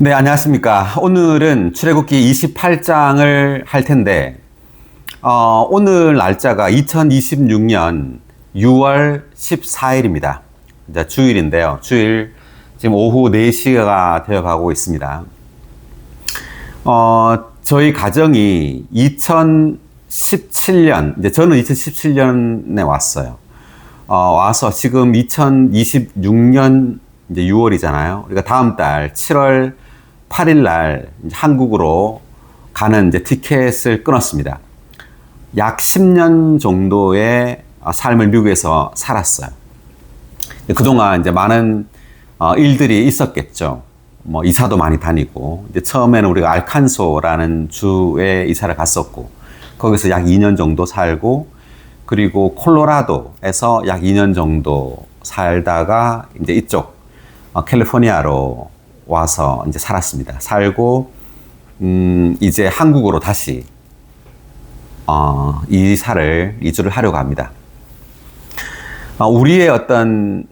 네, 안녕하십니까. 오늘은 출애굽기 28장을 할 텐데, 오늘 날짜가 2026년 6월 14일입니다. 이제 주일인데요. 주일 지금 오후 4시가 되어 가고 있습니다. 저희 가정이 2017년, 이제 저는 2017년에 왔어요. 와서 지금 2026년 이제 6월이잖아요. 우리가 다음 달 7월 8일 날 한국으로 가는 이제 티켓을 끊었습니다. 약 10년 정도의 삶을 미국에서 살았어요. 그동안 이제 많은 일들이 있었겠죠. 뭐 이사도 많이 다니고, 이제 처음에는 우리가 알칸소라는 주에 이사를 갔었고, 거기서 약 2년 정도 살고, 그리고 콜로라도에서 약 2년 정도 살다가 이제 이쪽 캘리포니아로 와서 이제 살았습니다. 살고 이제 한국으로 다시 이주를 하려고 합니다. 우리의 어떤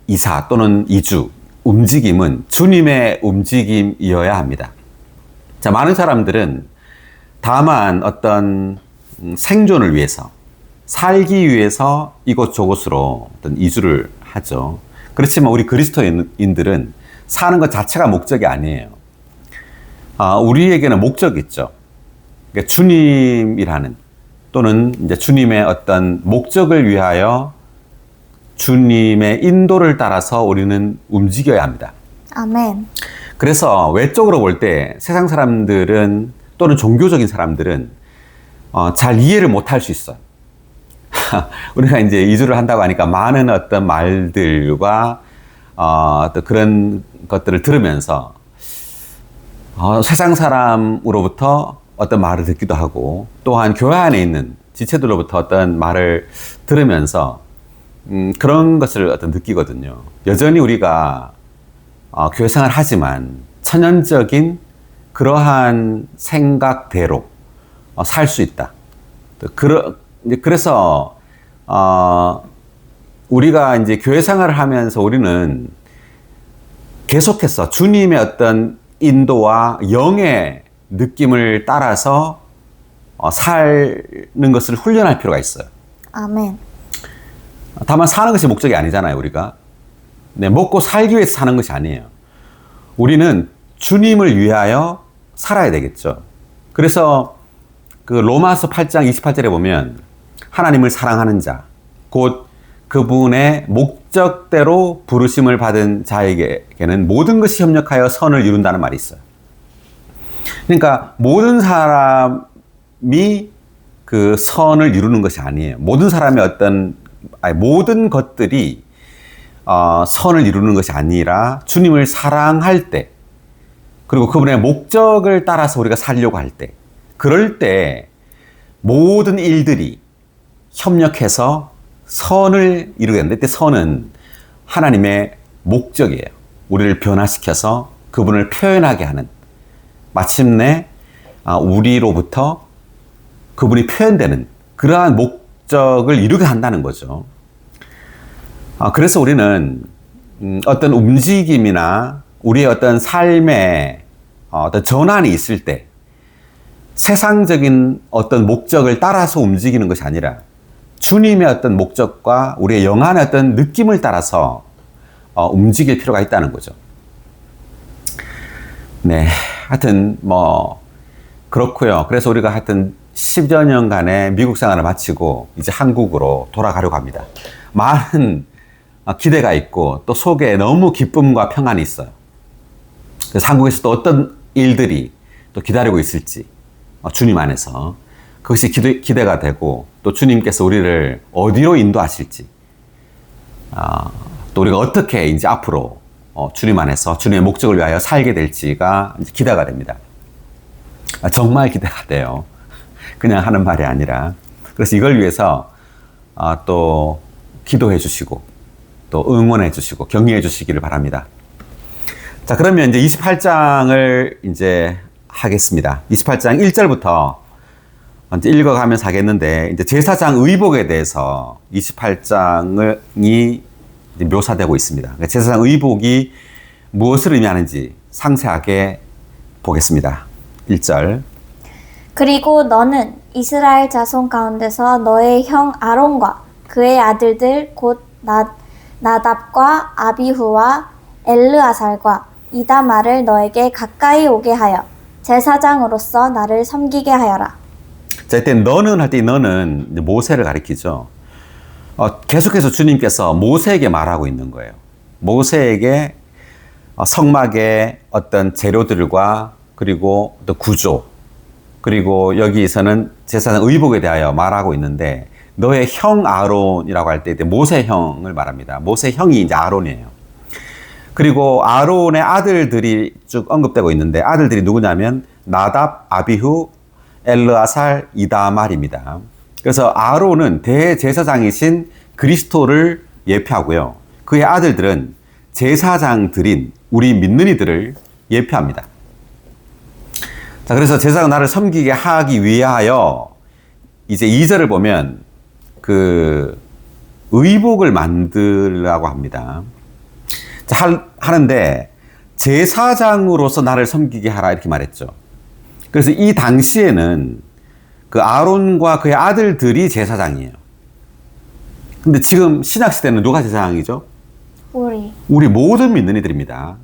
이사 또는 이주 움직임은 주님의 움직임이어야 합니다. 자, 많은 사람들은 다만 어떤 생존을 위해서, 살기 위해서 이곳저곳으로 어떤 이주를 하죠. 그렇지만 우리 그리스도인들은 사는 것 자체가 목적이 아니에요. 우리에게는 목적이 있죠. 그러니까 주님이라는, 또는 이제 주님의 어떤 목적을 위하여 주님의 인도를 따라서 우리는 움직여야 합니다. 아멘. 그래서 외적으로 볼 때 세상 사람들은, 또는 종교적인 사람들은 잘 이해를 못할 수 있어요. 우리가 이제 이주를 한다고 하니까 많은 어떤 말들과 또 그런 것들을 들으면서 세상 사람으로부터 어떤 말을 듣기도 하고, 또한 교회 안에 있는 지체들로부터 어떤 말을 들으면서 그런 것을 어떤 느끼거든요. 여전히 우리가 교회 생활을 하지만 천연적인 그러한 생각대로 살 수 있다. 그래서 우리가 이제 교회 생활을 하면서 우리는 계속해서 주님의 어떤 인도와 영의 느낌을 따라서 사는 것을 훈련할 필요가 있어요. 아멘. 다만 사는 것이 목적이 아니잖아요, 우리가. 네, 먹고 살기 위해서 사는 것이 아니에요. 우리는 주님을 위하여 살아야 되겠죠. 그래서 그 로마서 8장 28절에 보면 하나님을 사랑하는 자, 곧 그분의 목적대로 부르심을 받은 자에게는 모든 것이 협력하여 선을 이룬다는 말이 있어요. 그러니까 모든 사람이 그 선을 이루는 것이 아니에요. 모든 사람의 모든 것들이 선을 이루는 것이 아니라 주님을 사랑할 때, 그리고 그분의 목적을 따라서 우리가 살려고 할 때, 그럴 때 모든 일들이 협력해서 선을 이루게 되는데, 그때 선은 하나님의 목적이에요. 우리를 변화시켜서 그분을 표현하게 하는, 마침내 우리로부터 그분이 표현되는 그러한 목적을 이루게 한다는 거죠. 그래서 우리는 어떤 움직임이나 우리의 어떤 삶에 어떤 전환이 있을 때 세상적인 어떤 목적을 따라서 움직이는 것이 아니라 주님의 어떤 목적과 우리의 영안의 어떤 느낌을 따라서 움직일 필요가 있다는 거죠. 네, 하여튼 그렇고요. 그래서 우리가 하여튼 10여 년간의 미국 생활을 마치고 이제 한국으로 돌아가려고 합니다. 많은 기대가 있고 또 속에 너무 기쁨과 평안이 있어요. 그래서 한국에서 또 어떤 일들이 또 기다리고 있을지 주님 안에서 그것이 기대가 되고, 또 주님께서 우리를 어디로 인도하실지, 또 우리가 어떻게 이제 앞으로 주님 안에서 주님의 목적을 위하여 살게 될지가 이제 기대가 됩니다. 정말 기대가 돼요. 그냥 하는 말이 아니라. 그래서 이걸 위해서 또 기도해 주시고 또 응원해 주시고 격려해 주시기를 바랍니다. 자, 그러면 이제 28장을 이제 하겠습니다. 28장 1절부터 이제 읽어가면서 하겠는데, 이제 제사장 의복에 대해서 28장이 묘사되고 있습니다. 제사장 의복이 무엇을 의미하는지 상세하게 보겠습니다. 1절. 그리고 너는 이스라엘 자손 가운데서 너의 형 아론과 그의 아들들 곧 나답과 아비후와 엘르아살과 이다말을 너에게 가까이 오게 하여 제사장으로서 나를 섬기게 하여라. 자, 이때 너는 할 때 너는 이제 모세를 가리키죠. 계속해서 주님께서 모세에게 말하고 있는 거예요. 모세에게 성막의 어떤 재료들과 그리고 또 구조, 그리고 여기서는 제사장 의복에 대하여 말하고 있는데, 너의 형 아론이라고 할 때 모세 형을 말합니다. 모세 형이 이제 아론이에요. 그리고 아론의 아들들이 쭉 언급되고 있는데, 아들들이 누구냐면 나답, 아비후, 엘르아살, 이다말입니다. 그래서 아론은 대제사장이신 그리스도를 예표하고요. 그의 아들들은 제사장들인 우리 믿는 이들을 예표합니다. 자, 그래서 제사장 나를 섬기게 하기 위하여 이제 2절을 보면 그 의복을 만들라고 합니다. 자, 하는데 제사장으로서 나를 섬기게 하라 이렇게 말했죠. 그래서 이 당시에는 그 아론과 그의 아들들이 제사장이에요. 근데 지금 신약시대는 누가 제사장이죠? 우리 모든 믿는 이들입니다.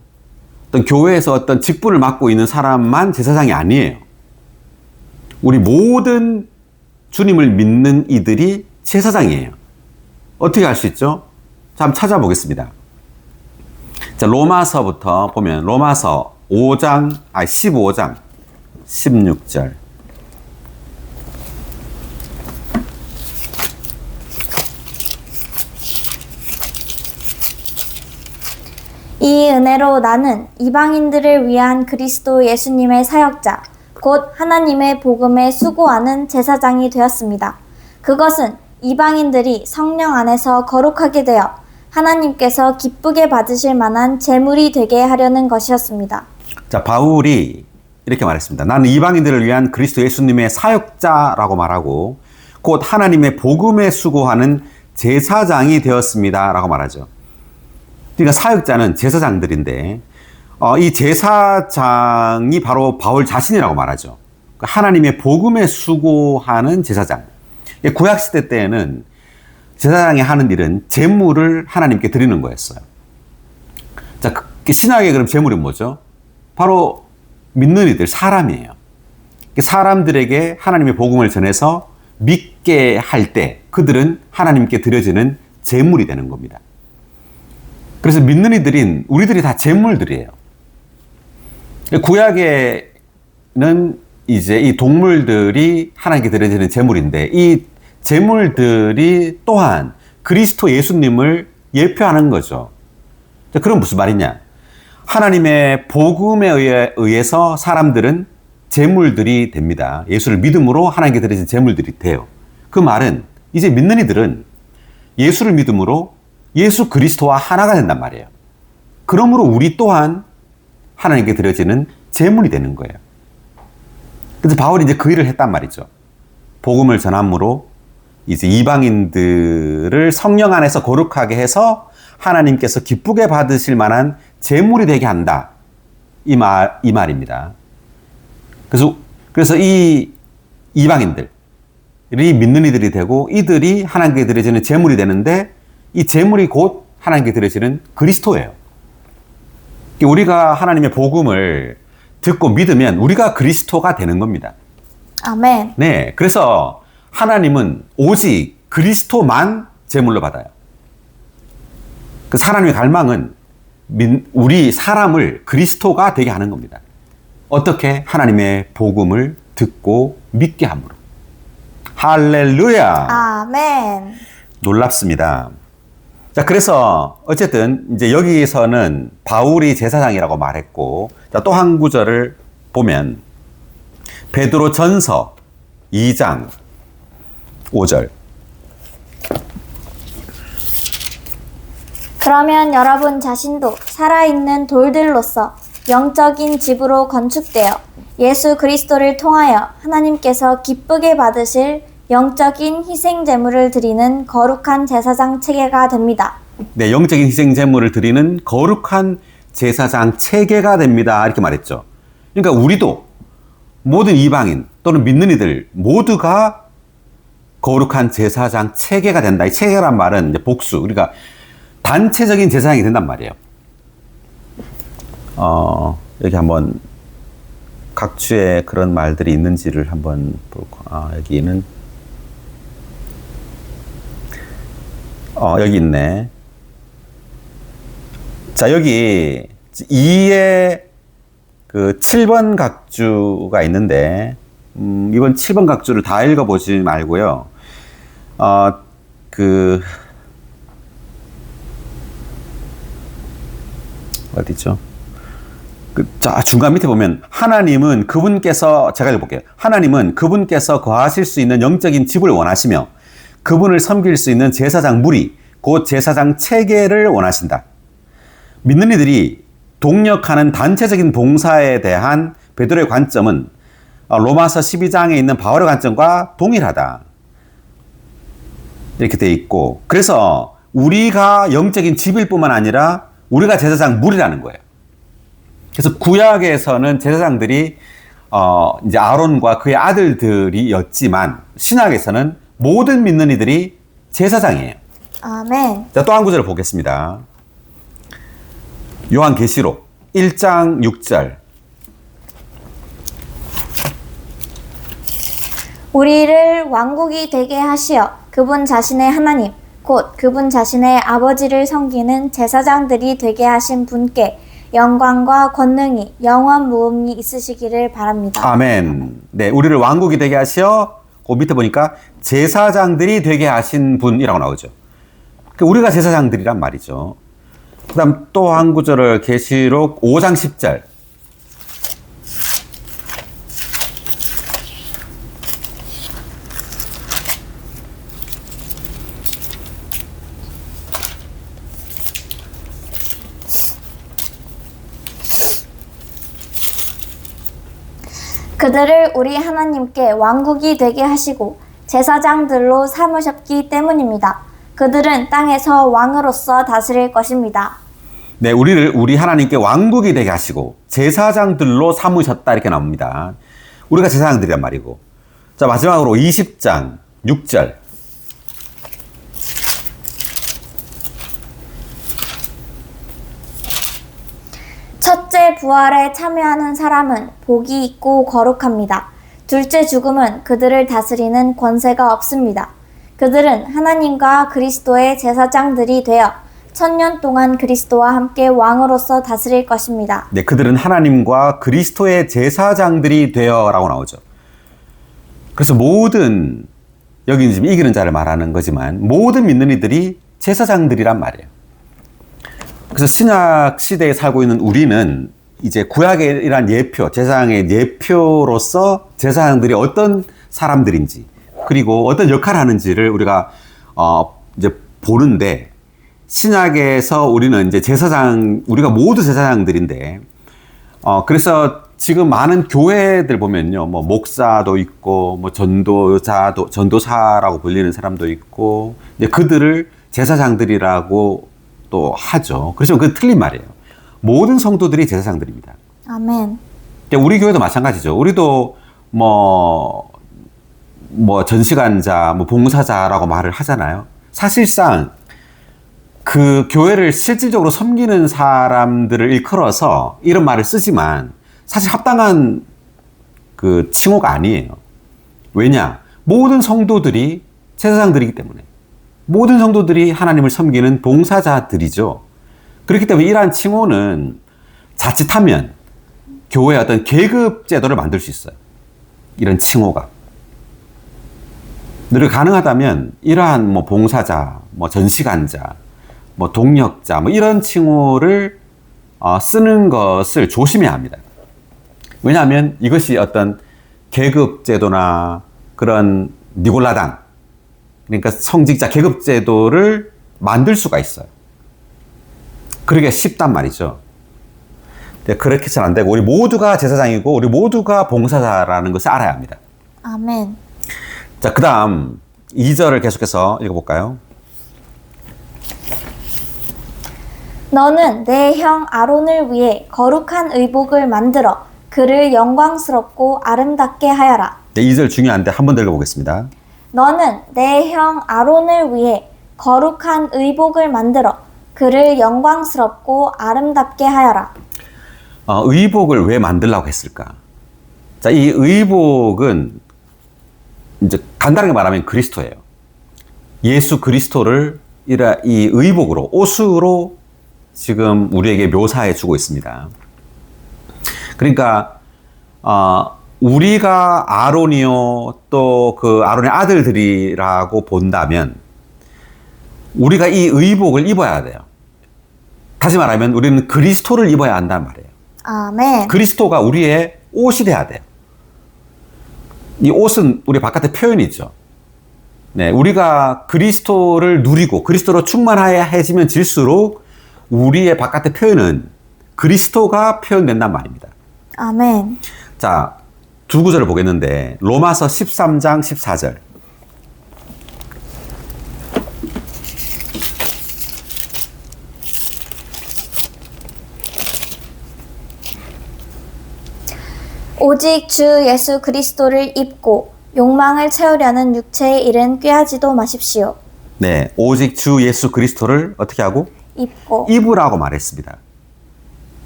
어떤 교회에서 어떤 직분을 맡고 있는 사람만 제사장이 아니에요. 우리 모든 주님을 믿는 이들이 제사장이에요. 어떻게 알 수 있죠? 자, 한번 찾아보겠습니다. 자, 로마서부터 보면 로마서 15장 16절. 이 은혜로 나는 이방인들을 위한 그리스도 예수님의 사역자, 곧 하나님의 복음에 수고하는 제사장이 되었습니다. 그것은 이방인들이 성령 안에서 거룩하게 되어 하나님께서 기쁘게 받으실 만한 제물이 되게 하려는 것이었습니다. 자, 바울이 이렇게 말했습니다. 나는 이방인들을 위한 그리스도 예수님의 사역자라고 말하고 곧 하나님의 복음에 수고하는 제사장이 되었습니다 라고 말하죠. 그러니까 사역자는 제사장들인데 이 제사장이 바로 바울 자신이라고 말하죠. 하나님의 복음에 수고하는 제사장. 구약시대 때에는 제사장이 하는 일은 제물을 하나님께 드리는 거였어요. 자, 신약의 그럼 제물이 뭐죠? 바로 믿는 이들, 사람이에요. 사람들에게 하나님의 복음을 전해서 믿게 할 때 그들은 하나님께 드려지는 제물이 되는 겁니다. 그래서 믿는 이들인 우리들이 다 제물들이에요. 구약에는 이제 이 동물들이 하나님께 드려지는 제물인데 이 제물들이 또한 그리스도 예수님을 예표하는 거죠. 그럼 무슨 말이냐? 하나님의 복음에 의해서 사람들은 제물들이 됩니다. 예수를 믿음으로 하나님께 드려진 제물들이 돼요. 그 말은 이제 믿는 이들은 예수를 믿음으로 예수 그리스도와 하나가 된단 말이에요. 그러므로 우리 또한 하나님께 드려지는 제물이 되는 거예요. 그래서 바울이 이제 그 일을 했단 말이죠. 복음을 전함으로 이제 이방인들을 성령 안에서 거룩하게 해서 하나님께서 기쁘게 받으실 만한 제물이 되게 한다. 이 말입니다. 그래서 이 이방인들이 믿는 이들이 되고 이들이 하나님께 드려지는 제물이 되는데 이 제물이 곧 하나님께 드려지는 그리스도예요. 우리가 하나님의 복음을 듣고 믿으면 우리가 그리스도가 되는 겁니다. 아멘. 네, 그래서 하나님은 오직 그리스도만 제물로 받아요. 그 하나님의 갈망은 우리 사람을 그리스도가 되게 하는 겁니다. 어떻게? 하나님의 복음을 듣고 믿게 함으로. 할렐루야. 아멘. 놀랍습니다. 자, 그래서 어쨌든 이제 여기서는 바울이 제사장이라고 말했고, 또 한 구절을 보면 베드로 전서 2장 5절. 그러면 여러분 자신도 살아있는 돌들로서 영적인 집으로 건축되어 예수 그리스도를 통하여 하나님께서 기쁘게 받으실 영적인 희생 제물을 드리는 거룩한 제사장 체계가 됩니다. 네, 영적인 희생 제물을 드리는 거룩한 제사장 체계가 됩니다. 이렇게 말했죠. 그러니까 우리도 모든 이방인 또는 믿는 이들 모두가 거룩한 제사장 체계가 된다. 이 체계란 말은 이제 복수. 그러니까 단체적인 제사장이 된단 말이에요. 여기 한번 각주에 그런 말들이 있는지를 한번 볼까. 여기는 여기 있네. 자, 여기 2의 그 7번 각주가 있는데, 이번 7번 각주를 다 읽어보지 말고요. 어디죠? 자, 중간 밑에 보면, 하나님은 그분께서, 제가 읽어볼게요. 하나님은 그분께서 거하실 수 있는 영적인 집을 원하시며, 그분을 섬길 수 있는 제사장 무리, 곧 제사장 체계를 원하신다. 믿는 이들이 동력하는 단체적인 봉사에 대한 베드로의 관점은 로마서 12장에 있는 바울의 관점과 동일하다. 이렇게 돼 있고, 그래서 우리가 영적인 집일 뿐만 아니라 우리가 제사장 무리라는 거예요. 그래서 구약에서는 제사장들이 이제 아론과 그의 아들들이었지만 신약에서는 모든 믿는 이들이 제사장이에요. 아멘. 자, 또 한 구절을 보겠습니다. 요한계시록 1장 6절. 우리를 왕국이 되게 하시어 그분 자신의 하나님 곧 그분 자신의 아버지를 섬기는 제사장들이 되게 하신 분께 영광과 권능이 영원 무음이 있으시기를 바랍니다. 아멘. 네, 우리를 왕국이 되게 하시어, 그 밑에 보니까 제사장들이 되게 하신 분이라고 나오죠. 우리가 제사장들이란 말이죠. 그 다음 또 한 구절을 계시록 5장 10절. 그들을 우리 하나님께 왕국이 되게 하시고 제사장들로 삼으셨기 때문입니다. 그들은 땅에서 왕으로서 다스릴 것입니다. 네, 우리를 우리 하나님께 왕국이 되게 하시고 제사장들로 삼으셨다 이렇게 나옵니다. 우리가 제사장들이란 말이고. 자, 마지막으로 20장 6절. 첫째 부활에 참여하는 사람은 복이 있고 거룩합니다. 둘째 죽음은 그들을 다스리는 권세가 없습니다. 그들은 하나님과 그리스도의 제사장들이 되어 1000년 동안 그리스도와 함께 왕으로서 다스릴 것입니다. 네, 그들은 하나님과 그리스도의 제사장들이 되어라고 나오죠. 그래서 모든, 여기는 지금 이기는 자를 말하는 거지만 모든 믿는 이들이 제사장들이란 말이에요. 그래서 신약 시대에 살고 있는 우리는 이제 구약이란 예표, 제사장의 예표로서 제사장들이 어떤 사람들인지 그리고 어떤 역할을 하는지를 우리가 이제 보는데, 신약에서 우리는 이제 제사장, 우리가 모두 제사장들인데, 그래서 지금 많은 교회들 보면요, 뭐 목사도 있고, 뭐 전도사라고 불리는 사람도 있고, 이제 그들을 제사장들이라고 또 하죠. 그렇지만 그건 틀린 말이에요. 모든 성도들이 제사장들입니다. 아멘. 우리 교회도 마찬가지죠. 우리도 뭐 전시관자, 뭐 봉사자라고 말을 하잖아요. 사실상 그 교회를 실질적으로 섬기는 사람들을 일컬어서 이런 말을 쓰지만 사실 합당한 그 칭호가 아니에요. 왜냐? 모든 성도들이 제사장들이기 때문에. 모든 성도들이 하나님을 섬기는 봉사자들이죠. 그렇기 때문에 이러한 칭호는 자칫하면 교회의 어떤 계급 제도를 만들 수 있어요. 이런 칭호가. 늘 가능하다면 이러한 뭐 봉사자, 뭐 전시관자, 뭐 동력자, 뭐 이런 칭호를 쓰는 것을 조심해야 합니다. 왜냐하면 이것이 어떤 계급 제도나 그런 니골라당, 그러니까 성직자 계급 제도를 만들 수가 있어요. 그러기가 쉽단 말이죠. 그렇게 잘 안 되고 우리 모두가 제사장이고 우리 모두가 봉사자라는 것을 알아야 합니다. 아멘. 자, 그 다음 2절을 계속해서 읽어볼까요? 너는 내 형 아론을 위해 거룩한 의복을 만들어 그를 영광스럽고 아름답게 하여라. 네, 2절 중요한데 한 번 더 읽어보겠습니다. 너는 내 형 아론을 위해 거룩한 의복을 만들어 그를 영광스럽고 아름답게 하여라. 의복을 왜 만들라고 했을까? 자, 이 의복은 이제 간단하게 말하면 그리스도예요. 예수 그리스도를 이 의복으로, 옷으로 지금 우리에게 묘사해 주고 있습니다. 그러니까 우리가 아론이요, 또 그 아론의 아들들이라고 본다면 우리가 이 의복을 입어야 돼요. 다시 말하면 우리는 그리스도를 입어야 한단 말이에요. 아멘. 그리스도가 우리의 옷이 돼야 돼요. 이 옷은 우리 바깥의 표현이죠. 네, 우리가 그리스도를 누리고 그리스도로 충만해지면 질수록 우리의 바깥의 표현은 그리스도가 표현된단 말입니다. 아멘. 자, 두 구절을 보겠는데 로마서 13장 14절. 오직 주 예수 그리스도를 입고 욕망을 채우려는 육체의 일은 꾀하지도 마십시오. 네, 오직 주 예수 그리스도를 어떻게 하고? 입고. 입으라고 말했습니다.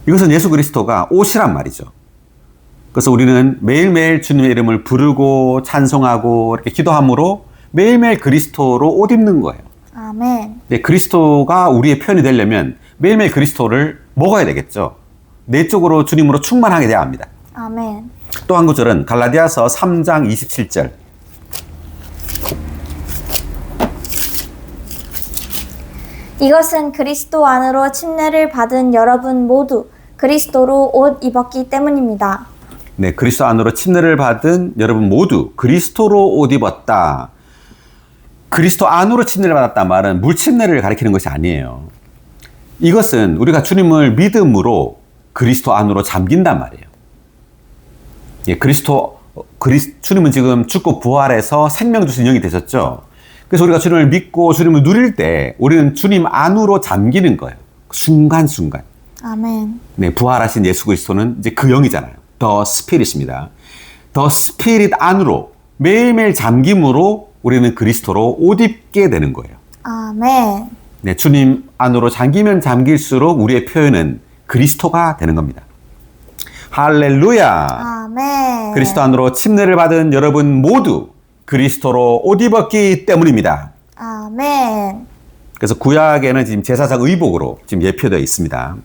이것은 예수 그리스도가 옷이란 말이죠. 그래서 우리는 매일매일 주님의 이름을 부르고 찬송하고 이렇게 기도함으로 매일매일 그리스도로 옷 입는 거예요. 아멘. 네, 그리스도가 우리의 편이 되려면 매일매일 그리스도를 먹어야 되겠죠. 내적으로 주님으로 충만하게 돼야 합니다. 아멘. 또 한 구절은 갈라디아서 3장 27절. 이것은 그리스도 안으로 침례를 받은 여러분 모두 그리스도로 옷 입었기 때문입니다. 네, 그리스도 안으로 침례를 받은 여러분 모두 그리스도로 옷 입었다. 그리스도 안으로 침례를 받았단 말은 물 침례를 가리키는 것이 아니에요. 이것은 우리가 주님을 믿음으로 그리스도 안으로 잠긴단 말이에요. 예, 주님은 지금 죽고 부활해서 생명 주신 영이 되셨죠. 그래서 우리가 주님을 믿고 주님을 누릴 때 우리는 주님 안으로 잠기는 거예요. 순간순간. 아멘. 네, 부활하신 예수 그리스도는 이제 그 영이잖아요. 더 스피릿입니다. 더 스피릿 안으로 매일매일 잠김으로 우리는 그리스도로 옷 입게 되는 거예요. 아멘. 네, 주님 안으로 잠기면 잠길수록 우리의 표현은 그리스도가 되는 겁니다. 할렐루야. 아멘. 그리스도 안으로 침례를 받은 여러분 모두 그리스도로 옷 입었기 때문입니다. 아멘. 그래서 구약에는 지금 제사장 의복으로 지금 예표되어 있습니다.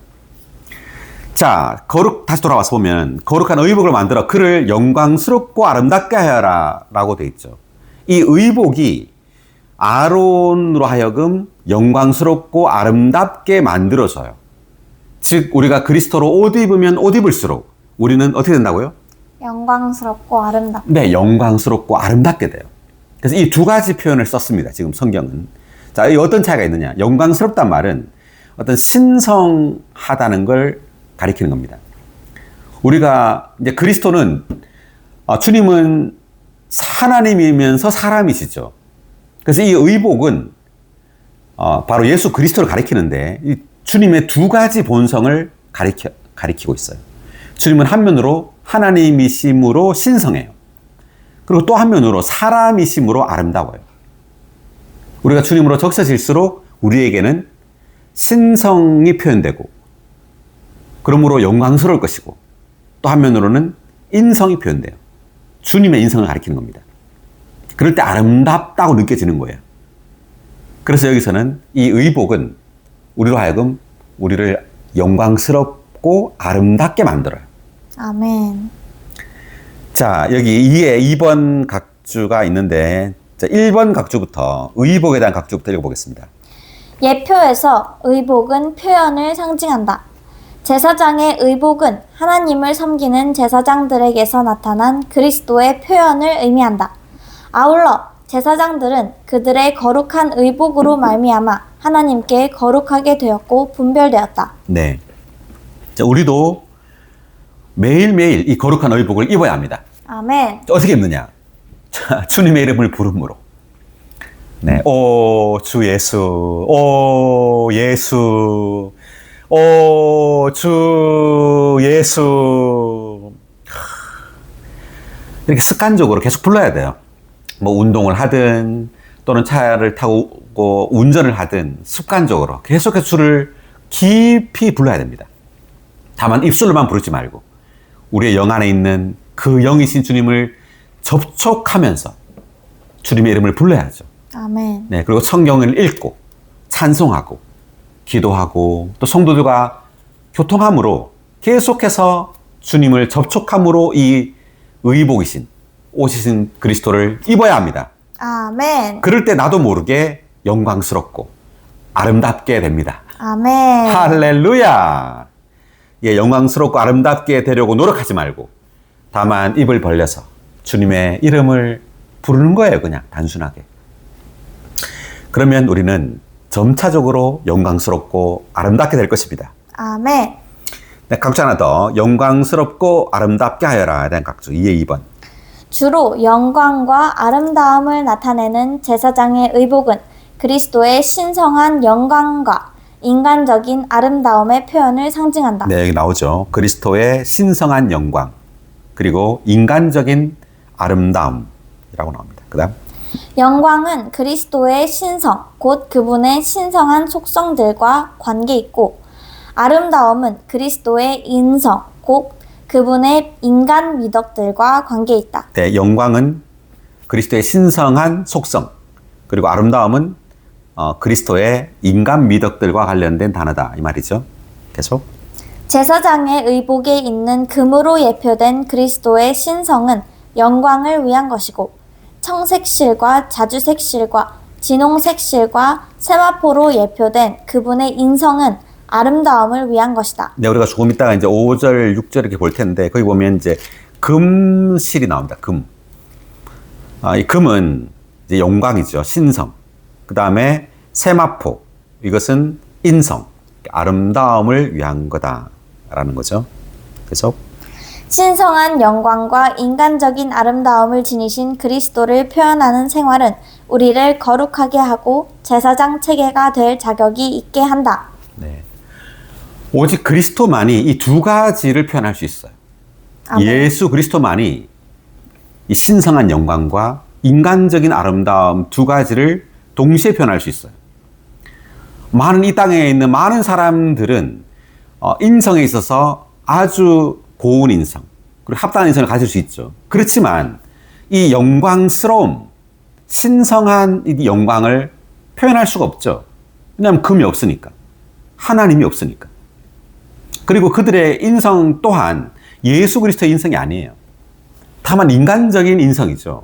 자, 다시 돌아와서 보면 거룩한 의복을 만들어 그를 영광스럽고 아름답게 하여라 라고 되어 있죠. 이 의복이 아론으로 하여금 영광스럽고 아름답게 만들어져요. 즉 우리가 그리스도로 옷 입으면 옷 입을수록 우리는 어떻게 된다고요? 영광스럽고 아름답. 네, 영광스럽고 아름답게 돼요. 그래서 이 두 가지 표현을 썼습니다. 지금 성경은. 자, 이 어떤 차이가 있느냐? 영광스럽단 말은 어떤 신성하다는 걸 가리키는 겁니다. 우리가 이제 그리스도는 주님은 하나님이면서 사람이시죠. 그래서 이 의복은 바로 예수 그리스도를 가리키는데 이 주님의 두 가지 본성을 가리키고 있어요. 주님은 한면으로 하나님이심으로 신성해요. 그리고 또 한면으로 사람이심으로 아름다워요. 우리가 주님으로 적셔질수록 우리에게는 신성이 표현되고 그러므로 영광스러울 것이고 또 한면으로는 인성이 표현돼요. 주님의 인성을 가리키는 겁니다. 그럴 때 아름답다고 느껴지는 거예요. 그래서 여기서는 이 의복은 우리로 하여금 우리를 영광스럽고 아름답게 만들어요. 아멘. 자, 여기 2번 각주가 있는데, 자, 1번 각주부터, 의복에 대한 각주부터 읽어보겠습니다. 예표에서 의복은 표현을 상징한다. 제사장의 의복은 하나님을 섬기는 제사장들에게서 나타난 그리스도의 표현을 의미한다. 아울러 제사장들은 그들의 거룩한 의복으로 말미암아 하나님께 거룩하게 되었고 분별되었다. 네. 자, 우리도 매일매일 이 거룩한 의복을 입어야 합니다. 아멘. 어떻게 입느냐? 자, 주님의 이름을 부름으로. 네. 오, 주 예수. 오, 예수. 오, 주 예수. 이렇게 습관적으로 계속 불러야 돼요. 뭐 운동을 하든 또는 차를 타고 운전을 하든 습관적으로 계속해서 주를 깊이 불러야 됩니다. 다만 입술로만 부르지 말고 우리의 영 안에 있는 그 영이신 주님을 접촉하면서 주님의 이름을 불러야죠. 아멘. 네, 그리고 성경을 읽고 찬송하고 기도하고 또 성도들과 교통함으로 계속해서 주님을 접촉함으로 이 의복이신 오시신 그리스도를 입어야 합니다. 아멘. 그럴 때 나도 모르게 영광스럽고 아름답게 됩니다. 아멘. 할렐루야! 예, 영광스럽고 아름답게 되려고 노력하지 말고 다만 입을 벌려서 주님의 이름을 부르는 거예요. 그냥 단순하게. 그러면 우리는 점차적으로 영광스럽고 아름답게 될 것입니다. 아멘. 네, 각주 하나 더. 영광스럽고 아름답게 하여라. 대한 각주 2의 2번. 주로 영광과 아름다움을 나타내는 제사장의 의복은 그리스도의 신성한 영광과 인간적인 아름다움의 표현을 상징한다. 네, 여기 나오죠. 그리스도의 신성한 영광 그리고 인간적인 아름다움이라고 나옵니다. 그 다음 영광은 그리스도의 신성, 곧 그분의 신성한 속성들과 관계 있고, 아름다움은 그리스도의 인성, 곧 그분의 인간 미덕들과 관계 있다. 네, 영광은 그리스도의 신성한 속성 그리고 아름다움은 그리스도의 인간 미덕들과 관련된 단어다 이 말이죠. 계속 제사장의 의복에 있는 금으로 예표된 그리스도의 신성은 영광을 위한 것이고, 청색실과 자주색실과 진홍색실과 세마포로 예표된 그분의 인성은 아름다움을 위한 것이다. 네, 우리가 조금 이따가 이제 5절, 6절 이렇게 볼 텐데 거기 보면 이제 금실이 나옵니다. 금. 이 금은 이제 영광이죠. 신성. 그 다음에 세마포. 이것은 인성. 아름다움을 위한 거다라는 거죠. 그래서 신성한 영광과 인간적인 아름다움을 지니신 그리스도를 표현하는 생활은 우리를 거룩하게 하고 제사장 체계가 될 자격이 있게 한다. 네. 오직 그리스도만이 이 두 가지를 표현할 수 있어요. 아멘. 예수 그리스도만이 이 신성한 영광과 인간적인 아름다움 두 가지를 동시에 표현할 수 있어요. 많은 이 땅에 있는 많은 사람들은 인성에 있어서 아주 고운 인성, 그리고 합당한 인성을 가질 수 있죠. 그렇지만 이 영광스러움, 신성한 이 영광을 표현할 수가 없죠. 왜냐하면 금이 없으니까. 하나님이 없으니까. 그리고 그들의 인성 또한 예수 그리스도의 인성이 아니에요. 다만 인간적인 인성이죠.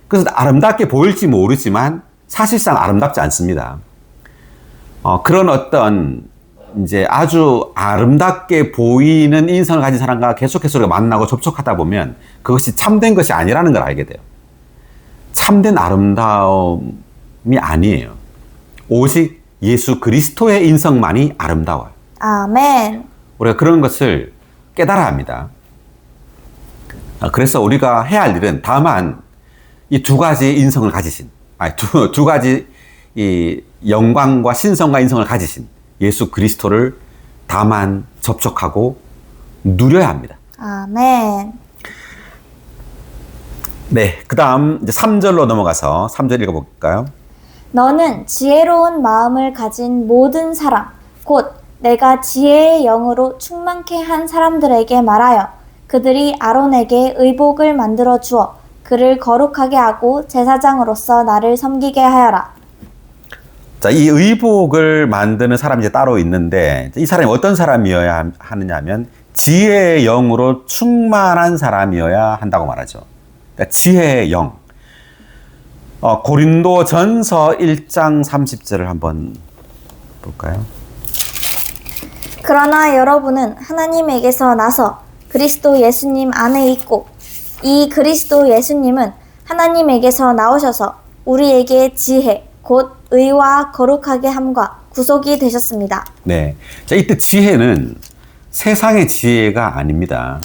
그래서 아름답게 보일지 모르지만 사실상 아름답지 않습니다. 그런 어떤 이제 아주 아름답게 보이는 인성을 가진 사람과 계속해서 우리가 만나고 접촉하다 보면 그것이 참된 것이 아니라는 걸 알게 돼요. 참된 아름다움이 아니에요. 오직 예수 그리스도의 인성만이 아름다워요. 아멘. 우리가 그런 것을 깨달아야 합니다. 그래서 우리가 해야 할 일은 다만 이 두 가지 인성을 가지신, 두 가지 이 영광과 신성과 인성을 가지신 예수 그리스도를 다만 접촉하고 누려야 합니다. 아멘. 네, 그 다음 이제 3절로 넘어가서 3절 읽어볼까요? 너는 지혜로운 마음을 가진 모든 사람, 곧 내가 지혜의 영으로 충만케 한 사람들에게 말하여 그들이 아론에게 의복을 만들어 주어 그를 거룩하게 하고 제사장으로서 나를 섬기게 하여라. 자, 이 의복을 만드는 사람이 이제 따로 있는데 이 사람이 어떤 사람이어야 하느냐 하면 지혜의 영으로 충만한 사람이어야 한다고 말하죠. 그러니까 지혜의 영. 고린도 전서 1장 30절을 한번 볼까요? 그러나 여러분은 하나님에게서 나서 그리스도 예수님 안에 있고 이 그리스도 예수님은 하나님에게서 나오셔서 우리에게 지혜, 곧 의와 거룩하게 함과 구속이 되셨습니다. 네. 자, 이때 지혜는 세상의 지혜가 아닙니다.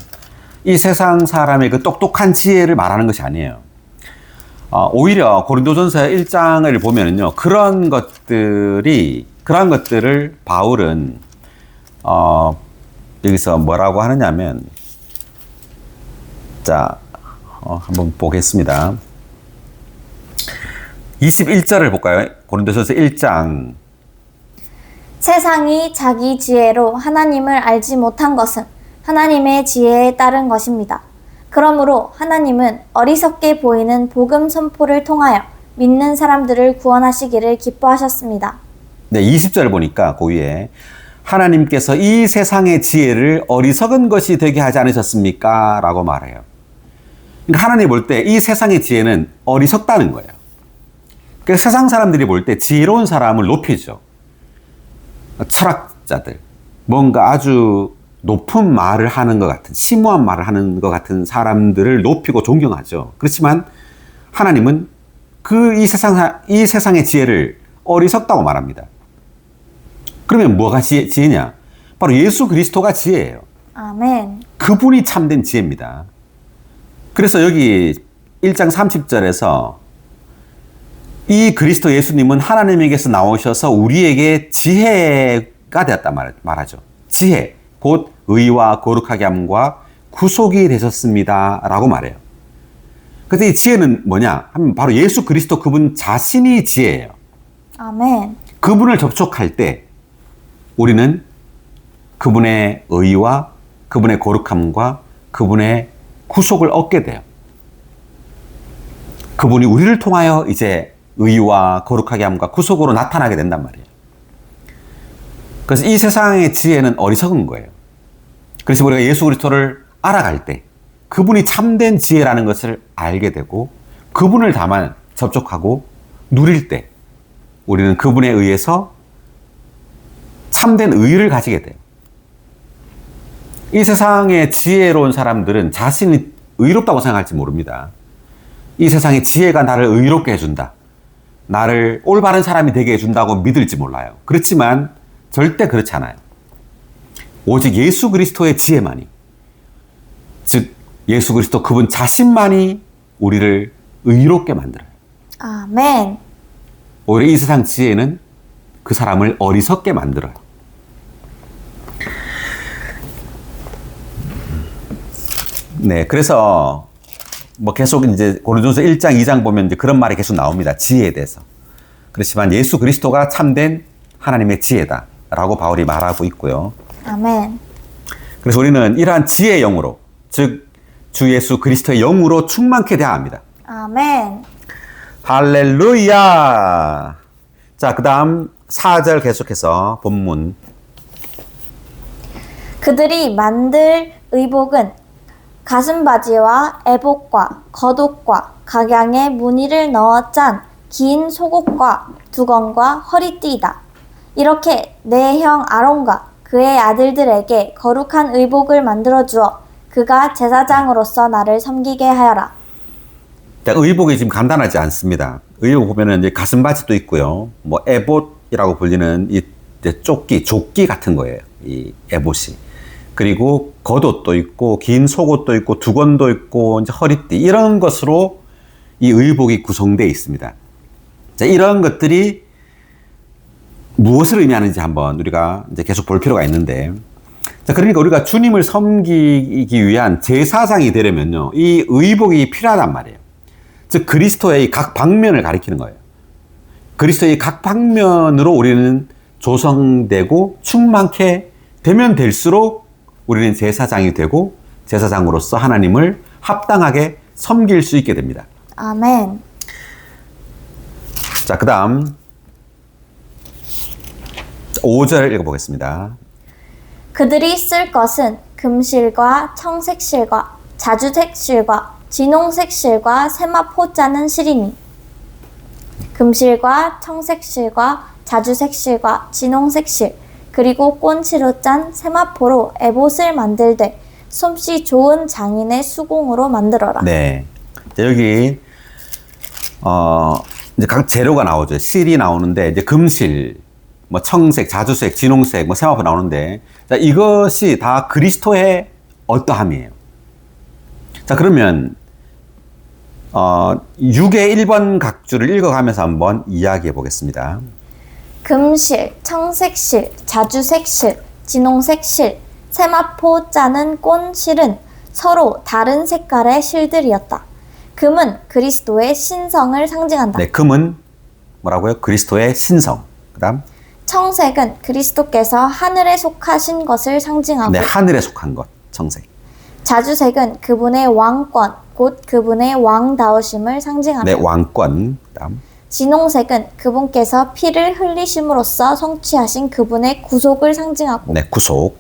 이 세상 사람의 그 똑똑한 지혜를 말하는 것이 아니에요. 오히려 고린도전서 1장을 보면은요, 그런 것들을 바울은 여기서 뭐라고 하느냐면, 자, 한번 보겠습니다. 21절을 볼까요? 고린도전서 1장. 세상이 자기 지혜로 하나님을 알지 못한 것은 하나님의 지혜에 따른 것입니다. 그러므로 하나님은 어리석게 보이는 복음 선포를 통하여 믿는 사람들을 구원하시기를 기뻐하셨습니다. 네, 20절 보니까 그 위에 하나님께서 이 세상의 지혜를 어리석은 것이 되게 하지 않으셨습니까? 라고 말해요. 그러니까 하나님 볼 때 이 세상의 지혜는 어리석다는 거예요. 그러니까 세상 사람들이 볼 때 지혜로운 사람을 높이죠. 철학자들, 뭔가 아주 높은 말을 하는 것 같은, 심오한 말을 하는 것 같은 사람들을 높이고 존경하죠. 그렇지만 하나님은 이 세상의 지혜를 어리석다고 말합니다. 그러면 뭐가 지혜냐? 바로 예수 그리스도가 지혜예요. 아멘. 그분이 참된 지혜입니다. 그래서 여기 1장 30절에서 이 그리스도 예수님은 하나님에게서 나오셔서 우리에게 지혜가 되었다 말하죠. 지혜, 곧 의와 거룩하게 함과 구속이 되셨습니다. 라고 말해요. 그래서 이 지혜는 뭐냐? 하면 바로 예수 그리스도 그분 자신이 지혜예요. 아멘. 그분을 접촉할 때 우리는 그분의 의와 그분의 거룩함과 그분의 구속을 얻게 돼요. 그분이 우리를 통하여 이제 의와 거룩하게 함과 구속으로 나타나게 된단 말이에요. 그래서 이 세상의 지혜는 어리석은 거예요. 그래서 우리가 예수 그리스도를 알아갈 때 그분이 참된 지혜라는 것을 알게 되고 그분을 다만 접촉하고 누릴 때 우리는 그분에 의해서 참된 의를 가지게 돼요. 이 세상의 지혜로운 사람들은 자신이 의롭다고 생각할지 모릅니다. 이 세상의 지혜가 나를 의롭게 해준다. 나를 올바른 사람이 되게 해준다고 믿을지 몰라요. 그렇지만 절대 그렇지 않아요. 오직 예수 그리스도의 지혜만이, 즉 예수 그리스도 그분 자신만이 우리를 의롭게 만들어요. 아멘. 오히려 이 세상 지혜는 그 사람을 어리석게 만들어요. 네, 그래서 뭐 계속 이제 고린도전서 1장, 2장 보면 이제 그런 말이 계속 나옵니다. 지혜에 대해서. 그렇지만 예수 그리스도가 참된 하나님의 지혜다라고 바울이 말하고 있고요. 아멘. 그래서 우리는 이러한 지혜의 영으로, 즉 주 예수 그리스도의 영으로 충만케 되어야 합니다. 아멘. 할렐루야. 자, 그다음 4절 계속해서 본문. 그들이 만들 의복은 가슴바지와 애복과 겉옷과 각양의 무늬를 넣어 짠 긴 속옷과 두건과 허리띠이다. 이렇게 내 형 아론과 그의 아들들에게 거룩한 의복을 만들어 주어 그가 제사장으로서 나를 섬기게 하여라. 자, 의복이 지금 간단하지 않습니다. 의복 보면은 이제 가슴바지도 있고요. 뭐 에봇이라고 불리는 이 조끼 같은 거예요. 이 에봇이. 그리고 겉옷도 있고 긴 속옷도 있고 두건도 있고 이제 허리띠 이런 것으로 이 의복이 구성되어 있습니다. 자, 이런 것들이 무엇을 의미하는지 한번 우리가 이제 계속 볼 필요가 있는데, 자, 그러니까 우리가 주님을 섬기기 위한 제사장이 되려면요, 이 의복이 필요하단 말이에요. 즉 그리스도의 각 방면을 가리키는 거예요. 그리스도의 각 방면으로 우리는 조성되고 충만케 되면 될수록 우리는 제사장이 되고 제사장으로서 하나님을 합당하게 섬길 수 있게 됩니다. 아멘. 자, 그 다음 5절 읽어보겠습니다. 그들이 쓸 것은 금실과 청색실과 자주색실과 진홍색실과 세마포 짜는 실이니 금실과 청색실과 자주색실과 진홍색실 그리고 꼰치로 짠 세마포로 에봇을 만들되 솜씨 좋은 장인의 수공으로 만들어라. 네. 자, 여기 이제 각 재료가 나오죠. 실이 나오는데 이제 금실, 뭐 청색, 자주색, 진홍색, 뭐 세마포 나오는데, 자, 이것이 다 그리스도의 어떠함이에요. 자, 그러면 6의 1번 각주를 읽어가면서 한번 이야기해 보겠습니다. 금실, 청색실, 자주색실, 진홍색 실, 세마포 짜는 꼰 실은 서로 다른 색깔의 실들이었다. 금은 그리스도의 신성을 상징한다. 네, 금은 뭐라고요? 그리스도의 신성. 그다음 청색은 그리스도께서 하늘에 속하신 것을 상징하고 네, 하늘에 속한 것. 청색. 자주색은 그분의 왕권, 곧 그분의 왕다우심을 상징하며 네, 왕권. 그다음 진홍색은 그분께서 피를 흘리심으로써 성취하신 그분의 구속을 상징하고 네, 구속.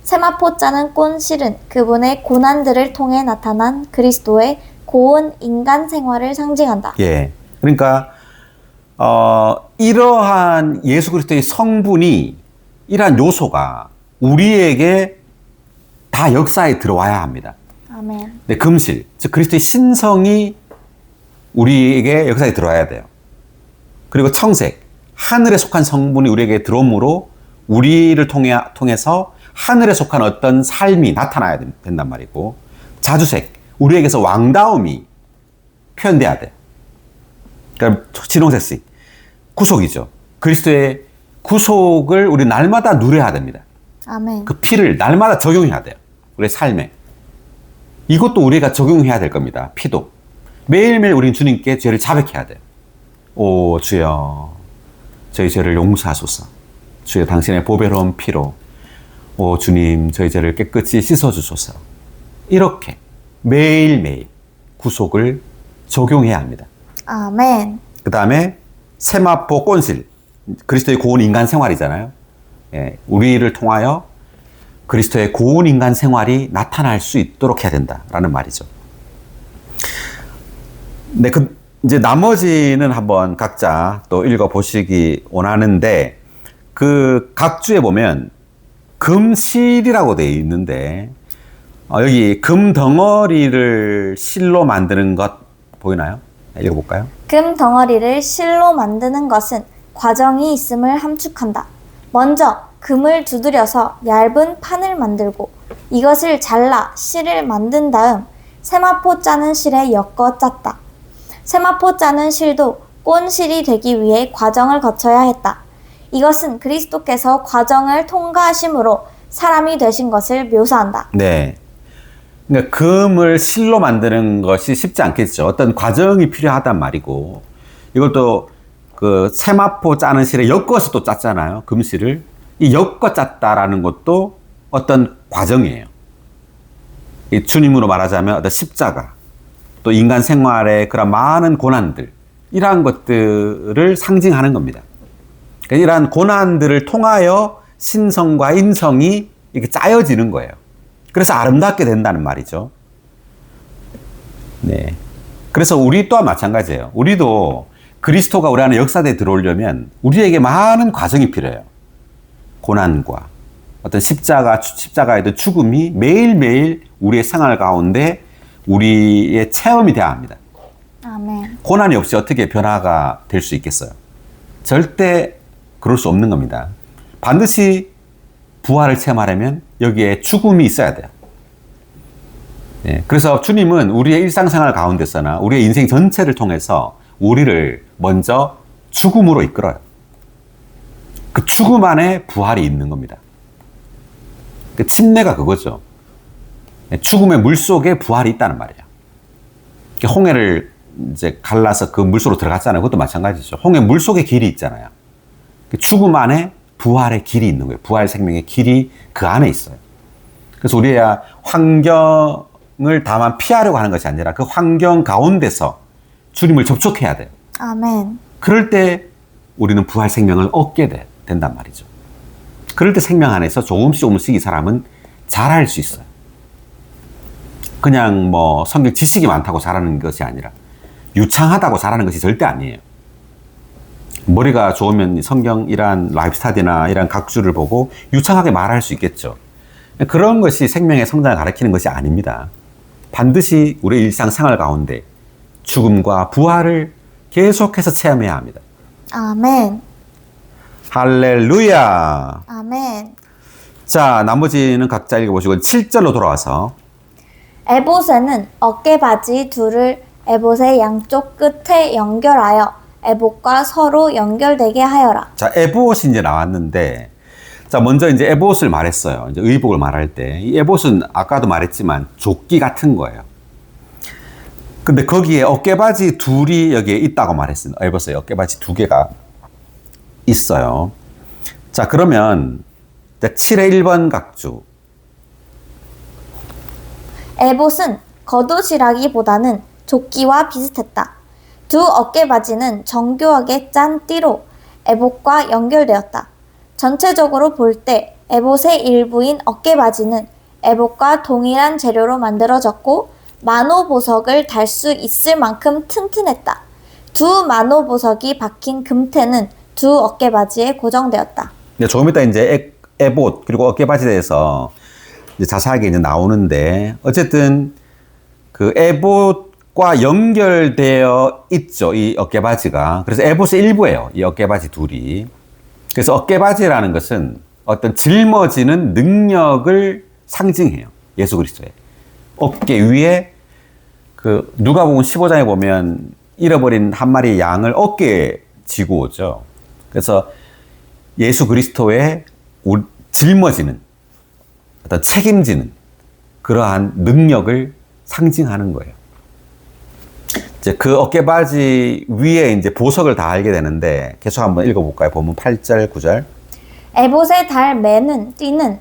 세마포 짜는 꼰실은 그분의 고난들을 통해 나타난 그리스도의 고운 인간 생활을 상징한다. 예. 그러니까 이러한 예수 그리스도의 성분이 이러한 요소가 우리에게 다 역사에 들어와야 합니다. 아멘. 네, 금실, 즉 그리스도의 신성이 우리에게 역사에 들어와야 돼요. 그리고 청색, 하늘에 속한 성분이 우리에게 들어오므로 우리를 통해서 하늘에 속한 어떤 삶이 나타나야 된단 말이고, 자주색, 우리에게서 왕다움이 표현돼야 돼. 그러니까 진홍색, 구속이죠. 그리스도의 구속을 우리 날마다 누려야 됩니다. 아멘. 그 피를 날마다 적용해야 돼요. 우리의 삶에. 이것도 우리가 적용해야 될 겁니다. 피도. 매일매일 우리는 주님께 죄를 자백해야 돼요. 오, 주여, 저희 죄를 용서하소서. 주여, 당신의 보배로운 피로, 오, 주님, 저희 죄를 깨끗이 씻어주소서. 이렇게 매일매일 구속을 적용해야 합니다. 아멘. 그 다음에 세마포 꼰실, 그리스도의 고운 인간 생활이잖아요. 예, 우리를 통하여 그리스도의 고운 인간 생활이 나타날 수 있도록 해야 된다라는 말이죠. 네, 이제 나머지는 한번 각자 또 읽어보시기 원하는데, 그 각주에 보면 금실이라고 되어 있는데, 여기 금 덩어리를 실로 만드는 것 보이나요? 읽어볼까요? 금 덩어리를 실로 만드는 것은 과정이 있음을 함축한다. 먼저 금을 두드려서 얇은 판을 만들고 이것을 잘라 실을 만든 다음 세마포 짜는 실에 엮어 짰다. 세마포 짜는 실도 꼰실이 되기 위해 과정을 거쳐야 했다. 이것은 그리스도께서 과정을 통과하심으로 사람이 되신 것을 묘사한다. 네. 그러니까 금을 실로 만드는 것이 쉽지 않겠죠. 어떤 과정이 필요하단 말이고, 이것도 그 세마포 짜는 실에 엮어서 또 짰잖아요. 금실을. 이 엮어 짰다라는 것도 어떤 과정이에요. 이 주님으로 말하자면 어떤 십자가, 또 인간 생활의 그런 많은 고난들, 이러한 것들을 상징하는 겁니다. 그러니까 이러한 고난들을 통하여 신성과 인성이 이렇게 짜여지는 거예요. 그래서 아름답게 된다는 말이죠. 네. 그래서 우리 또한 마찬가지예요. 우리도 그리스도가 우리 안에 역사대에 들어오려면 우리에게 많은 과정이 필요해요. 고난과 어떤 십자가의 그 죽음이 매일매일 우리의 생활 가운데 우리의 체험이 되어야 합니다. 아멘. 고난이 없이 어떻게 변화가 될 수 있겠어요? 절대 그럴 수 없는 겁니다. 반드시 부활을 체험하려면 여기에 죽음이 있어야 돼요. 네, 그래서 주님은 우리의 일상생활 가운데서나 우리의 인생 전체를 통해서 우리를 먼저 죽음으로 이끌어요. 그 죽음 안에 부활이 있는 겁니다. 그 침례가 그거죠. 죽음의 물 속에 부활이 있다는 말이에요. 홍해를 이제 갈라서 그 물 속으로 들어갔잖아요. 그것도 마찬가지죠. 홍해 물 속에 길이 있잖아요. 죽음 안에 부활의 길이 있는 거예요. 부활 생명의 길이 그 안에 있어요. 그래서 우리야 환경을 다만 피하려고 하는 것이 아니라 그 환경 가운데서 주님을 접촉해야 돼요. 아멘. 그럴 때 우리는 부활 생명을 얻게 된단 말이죠. 그럴 때 생명 안에서 조금씩 이 사람은 잘할 수 있어요. 그냥 뭐 성경 지식이 많다고 잘하는 것이 아니라 유창하다고 잘하는 것이 절대 아니에요. 머리가 좋으면 성경 이란 라이프 스타디나 이런 각주를 보고 유창하게 말할 수 있겠죠. 그런 것이 생명의 성장을 가리키는 것이 아닙니다. 반드시 우리 일상생활 가운데 죽음과 부활을 계속해서 체험해야 합니다. 아멘. 할렐루야. 아멘. 자, 나머지는 각자 읽어보시고 7절로 돌아와서 에봇에는 어깨바지 둘을 에봇의 양쪽 끝에 연결하여 에봇과 서로 연결되게 하여라. 자, 에봇이 이제 나왔는데, 자, 먼저 이제 에봇을 말했어요. 이제 의복을 말할 때. 이 에봇은 아까도 말했지만 조끼 같은 거예요. 근데 거기에 어깨바지 둘이 여기에 있다고 말했습니다. 에봇에 어깨바지 두 개가 있어요. 자, 그러면 7의 1번 각주. 에봇은 겉옷이라기보다는 조끼와 비슷했다. 두 어깨바지는 정교하게 짠 띠로 에봇과 연결되었다. 전체적으로 볼 때 에봇의 일부인 어깨바지는 에봇과 동일한 재료로 만들어졌고 만호 보석을 달 수 있을 만큼 튼튼했다. 두 만호 보석이 박힌 금태는 두 어깨바지에 고정되었다. 네, 조금 이따 이제 에봇 그리고 어깨바지에 대해서 이제 자세하게 이제 나오는데 어쨌든 그 에봇과 연결되어 있죠. 이 어깨바지가. 그래서 에봇의 일부예요. 이 어깨바지 둘이. 그래서 어깨바지라는 것은 어떤 짊어지는 능력을 상징해요. 예수 그리스도의. 어깨 위에 그 누가복음 15장에 보면 잃어버린 한 마리의 양을 어깨에 지고 오죠. 그래서 예수 그리스도의 짊어지는 어떤 책임지는 그러한 능력을 상징하는 거예요. 이제 그 어깨바지 위에 이제 보석을 다 알게 되는데 계속 한번 읽어볼까요? 보면 8절, 9절. 에봇의 달 매는 띠는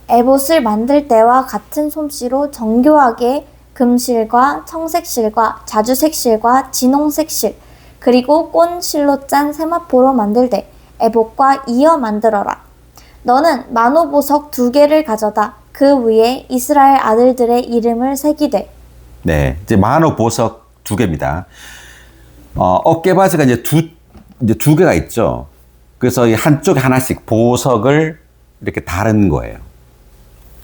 에봇을 만들 때와 같은 솜씨로 정교하게 금실과 청색실과 자주색실과 진홍색실 그리고 꼰실로 짠 세마포로 만들되 에봇과 이어 만들어라. 너는 만호보석 2개를 가져다 그 위에 이스라엘 아들들의 이름을 새기되. 네, 이제 만호 보석 2개입니다. 어깨바지가 이제 두 개가 있죠. 그래서 이 한쪽에 하나씩 보석을 이렇게 다른 거예요.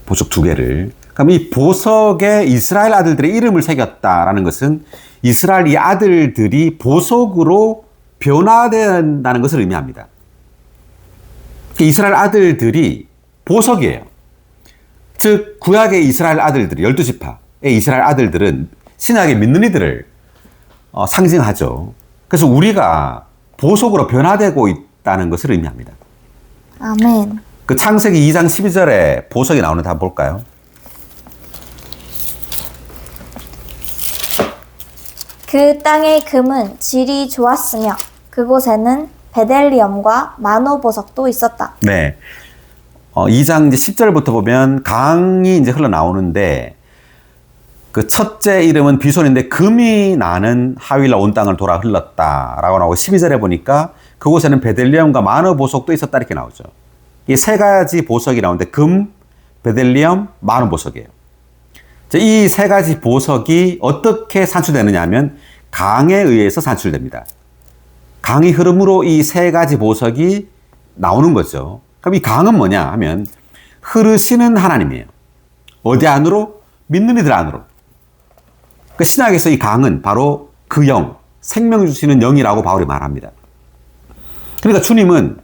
보석 2개를. 그럼 이 보석에 이스라엘 아들들의 이름을 새겼다라는 것은 이스라엘 이 아들들이 보석으로 변화된다는 것을 의미합니다. 이스라엘 아들들이 보석이에요. 즉 구약의 이스라엘 아들들 12지파의 이스라엘 아들들은 신약의 믿는 이들을 상징하죠. 그래서 우리가 보석으로 변화되고 있다는 것을 의미합니다. 아멘. 그 창세기 2장 12절에 보석이 나오는데 한번 볼까요? 그 땅의 금은 질이 좋았으며 그곳에는 베델리엄과 만호보석도 있었다. 네. 2장 이제 10절부터 보면 강이 이제 흘러나오는데 그 첫째 이름은 비손인데 금이 나는 하윌라 온 땅을 돌아 흘렀다라고 나오고 12절에 보니까 그곳에는 베델리엄과 만호보석도 있었다 이렇게 나오죠. 이 세 가지 보석이 나오는데 금, 베델리엄, 만호보석이에요. 이 세 가지 보석이 어떻게 산출되느냐 하면 강에 의해서 산출됩니다. 강의 흐름으로 이 세 가지 보석이 나오는 거죠. 그럼 이 강은 뭐냐 하면 흐르시는 하나님이에요. 어디 안으로? 믿는 이들 안으로. 그 신약에서 이 강은 바로 그 영, 생명 주시는 영이라고 바울이 말합니다. 그러니까 주님은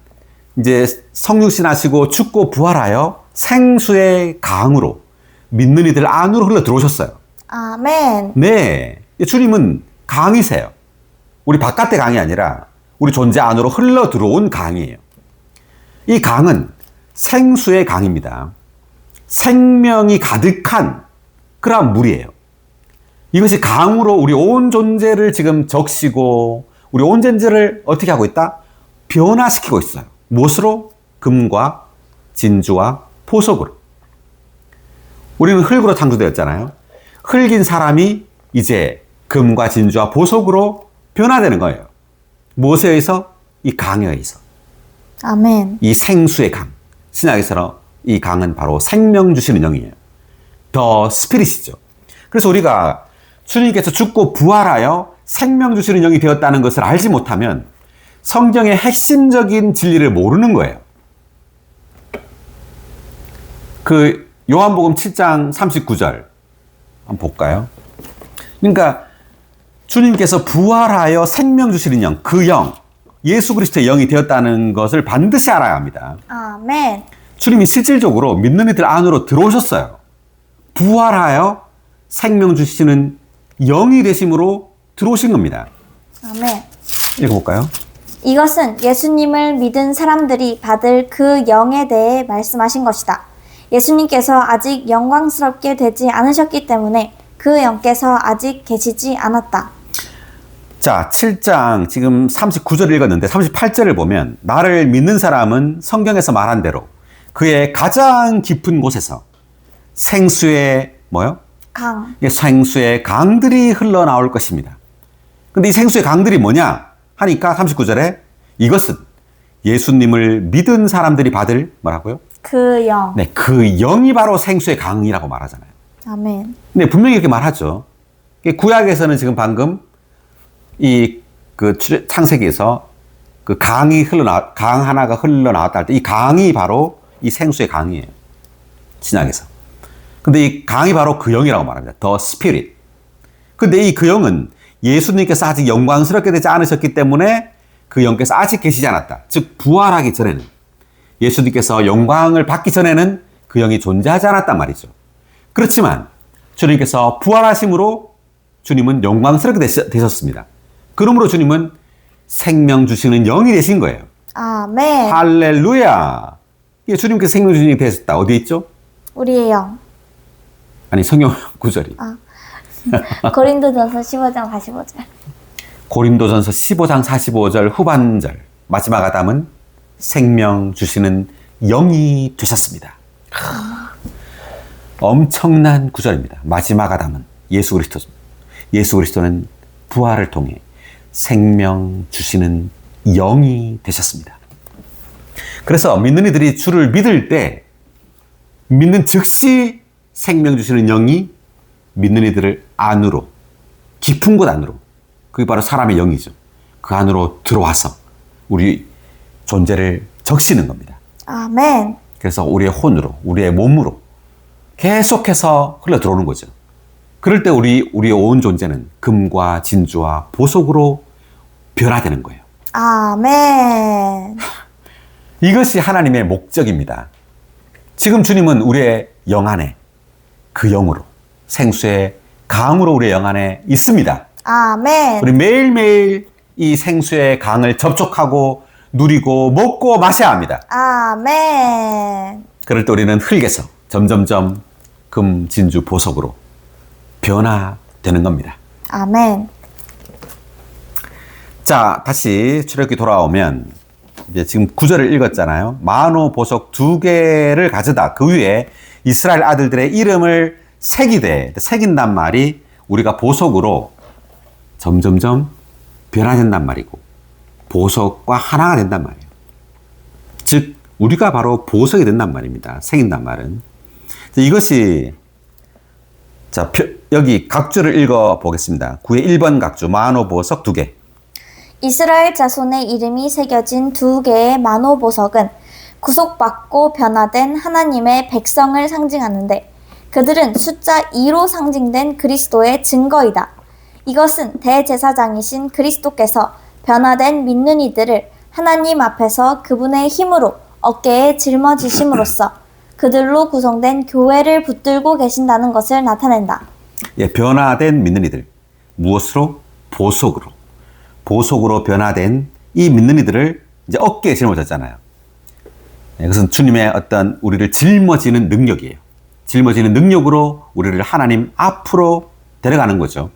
이제 성육신하시고 죽고 부활하여 생수의 강으로 믿는 이들 안으로 흘러 들어오셨어요. 아멘. 네. 주님은 강이세요. 우리 바깥의 강이 아니라 우리 존재 안으로 흘러 들어온 강이에요. 이 강은 생수의 강입니다. 생명이 가득한 그러한 물이에요. 이것이 강으로 우리 온 존재를 지금 적시고 우리 온 존재를 어떻게 하고 있다? 변화시키고 있어요. 무엇으로? 금과 진주와 보석으로. 우리는 흙으로 창조되었잖아요. 흙인 사람이 이제 금과 진주와 보석으로 변화되는 거예요. 무엇에 의해서? 이 강에 의해서. 아멘. 이 생수의 강. 신약에서 이 강은 바로 생명 주시는 영이에요. 더 스피릿이죠. 그래서 우리가 주님께서 죽고 부활하여 생명 주시는 영이 되었다는 것을 알지 못하면 성경의 핵심적인 진리를 모르는 거예요. 그 요한복음 7장 39절 한번 볼까요? 그러니까 주님께서 부활하여 생명 주시는 영, 그 영, 예수 그리스도의 영이 되었다는 것을 반드시 알아야 합니다. 아멘. 주님이 실질적으로 믿는 이들 안으로 들어오셨어요. 부활하여 생명 주시는 영이 되심으로 들어오신 겁니다. 아멘. 읽어볼까요? 이것은 예수님을 믿은 사람들이 받을 그 영에 대해 말씀하신 것이다. 예수님께서 아직 영광스럽게 되지 않으셨기 때문에 그 영께서 아직 계시지 않았다. 자, 7장 지금 39절 읽었는데 38절을 보면 나를 믿는 사람은 성경에서 말한 대로 그의 가장 깊은 곳에서 생수의 뭐요? 강. 생수의 강들이 흘러나올 것입니다. 근데 이 생수의 강들이 뭐냐 하니까 39절에 이것은 예수님을 믿은 사람들이 받을 뭐라고요? 그 영. 네, 그 영이 바로 생수의 강이라고 말하잖아요. 아멘. 네, 분명히 이렇게 말하죠. 구약에서는 지금 방금 창세기에서 그 강 하나가 흘러나왔다 할 때 이 강이 바로 이 생수의 강이에요. 신약에서. 근데 이 강이 바로 그 영이라고 말합니다. The Spirit. 근데 이 그 영은 예수님께서 아직 영광스럽게 되지 않으셨기 때문에 그 영께서 아직 계시지 않았다. 즉, 부활하기 전에는, 예수님께서 영광을 받기 전에는 그 영이 존재하지 않았단 말이죠. 그렇지만 주님께서 부활하심으로 주님은 영광스럽게 되셨습니다. 그러므로 주님은 생명 주시는 영이 되신 거예요. 아멘. 할렐루야. 주님께서 생명 주시는 영이 되셨다. 어디에 있죠? 우리의 영. 아니, 성경 구절이. 고린도전서 15장 45절. 고린도전서 15장 45절 후반절. 마지막 아담은 생명 주시는 영이 되셨습니다. 엄청난 구절입니다. 마지막 아담은 예수 그리스도입니다. 예수 그리스도는 부활을 통해 생명 주시는 영이 되셨습니다. 그래서 믿는 이들이 주를 믿을 때 믿는 즉시 생명 주시는 영이 믿는 이들을 안으로, 깊은 곳 안으로, 그게 바로 사람의 영이죠. 그 안으로 들어와서 우리 존재를 적시는 겁니다. 아멘. 그래서 우리의 혼으로, 우리의 몸으로 계속해서 흘러 들어오는 거죠. 그럴 때 우리의 온 존재는 금과 진주와 보석으로 변화되는 거예요. 아멘. 이것이 하나님의 목적입니다. 지금 주님은 우리의 영 안에 그 영으로, 생수의 강으로 우리의 영 안에 있습니다. 아멘. 우리 매일매일 이 생수의 강을 접촉하고 누리고 먹고 마셔야 합니다. 아멘. 그럴 때 우리는 흙에서 점점점 금, 진주, 보석으로 변화되는 겁니다. 아멘. 자, 다시 출애굽기 돌아오면 이제 지금 9절을 읽었잖아요. 만호 보석 2개를 가져다 그 위에 이스라엘 아들들의 이름을 새긴단 말이 우리가 보석으로 점점점 변화된단 말이고 보석과 하나가 된단 말이에요. 즉 우리가 바로 보석이 된단 말입니다. 새긴단 말은. 이것이 자, 여기 각주를 읽어 보겠습니다. 9의 1번 각주 만호 보석 2개. 이스라엘 자손의 이름이 새겨진 2개의 만호 보석은 구속받고 변화된 하나님의 백성을 상징하는데 그들은 숫자 2로 상징된 그리스도의 증거이다. 이것은 대제사장이신 그리스도께서 변화된 믿는 이들을 하나님 앞에서 그분의 힘으로 어깨에 짊어지심으로써 그들로 구성된 교회를 붙들고 계신다는 것을 나타낸다. 예, 변화된 믿는 이들. 무엇으로? 보석으로. 보석으로 변화된 이 믿는 이들을 이제 어깨에 짊어졌잖아요. 예, 그것은 주님의 어떤 우리를 짊어지는 능력이에요. 짊어지는 능력으로 우리를 하나님 앞으로 데려가는 거죠.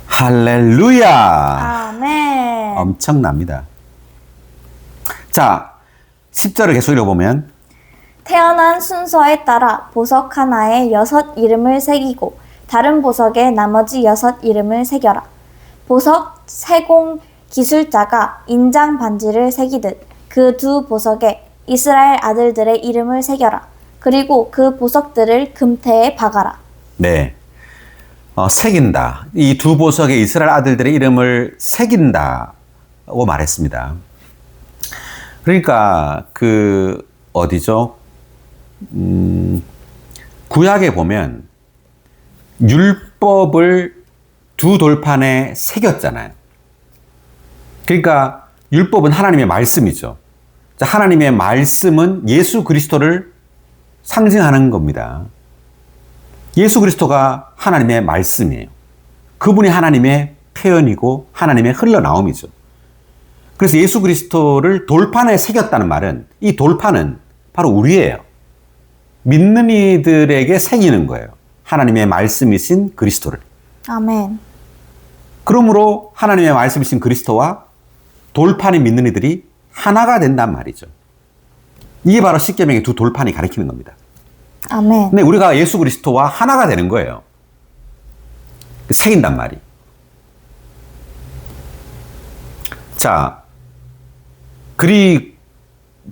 할렐루야! 아멘. 엄청납니다. 자, 10절을 계속 읽어보면 태어난 순서에 따라 보석 하나에 6 이름을 새기고 다른 보석에 나머지 6 이름을 새겨라. 보석 세공 기술자가 인장 반지를 새기듯 그 2 보석에 이스라엘 아들들의 이름을 새겨라. 그리고 그 보석들을 금태에 박아라. 네. 새긴다. 이 2 보석에 이스라엘 아들들의 이름을 새긴다고 말했습니다. 그러니까 어디죠? 구약에 보면 율법을 2 돌판에 새겼잖아요. 그러니까 율법은 하나님의 말씀이죠. 하나님의 말씀은 예수 그리스도를 상징하는 겁니다. 예수 그리스도가 하나님의 말씀이에요. 그분이 하나님의 표현이고 하나님의 흘러나옴이죠. 그래서 예수 그리스도를 돌판에 새겼다는 말은 이 돌판은 바로 우리예요. 믿는 이들에게 새기는 거예요. 하나님의 말씀이신 그리스도를. 아멘. 그러므로 하나님의 말씀이신 그리스도와 돌판이 믿는 이들이 하나가 된단 말이죠. 이게 바로 십계명의 두 돌판이 가리키는 겁니다. 아멘. 근데 우리가 예수 그리스도와 하나가 되는 거예요. 새긴단 말이. 자,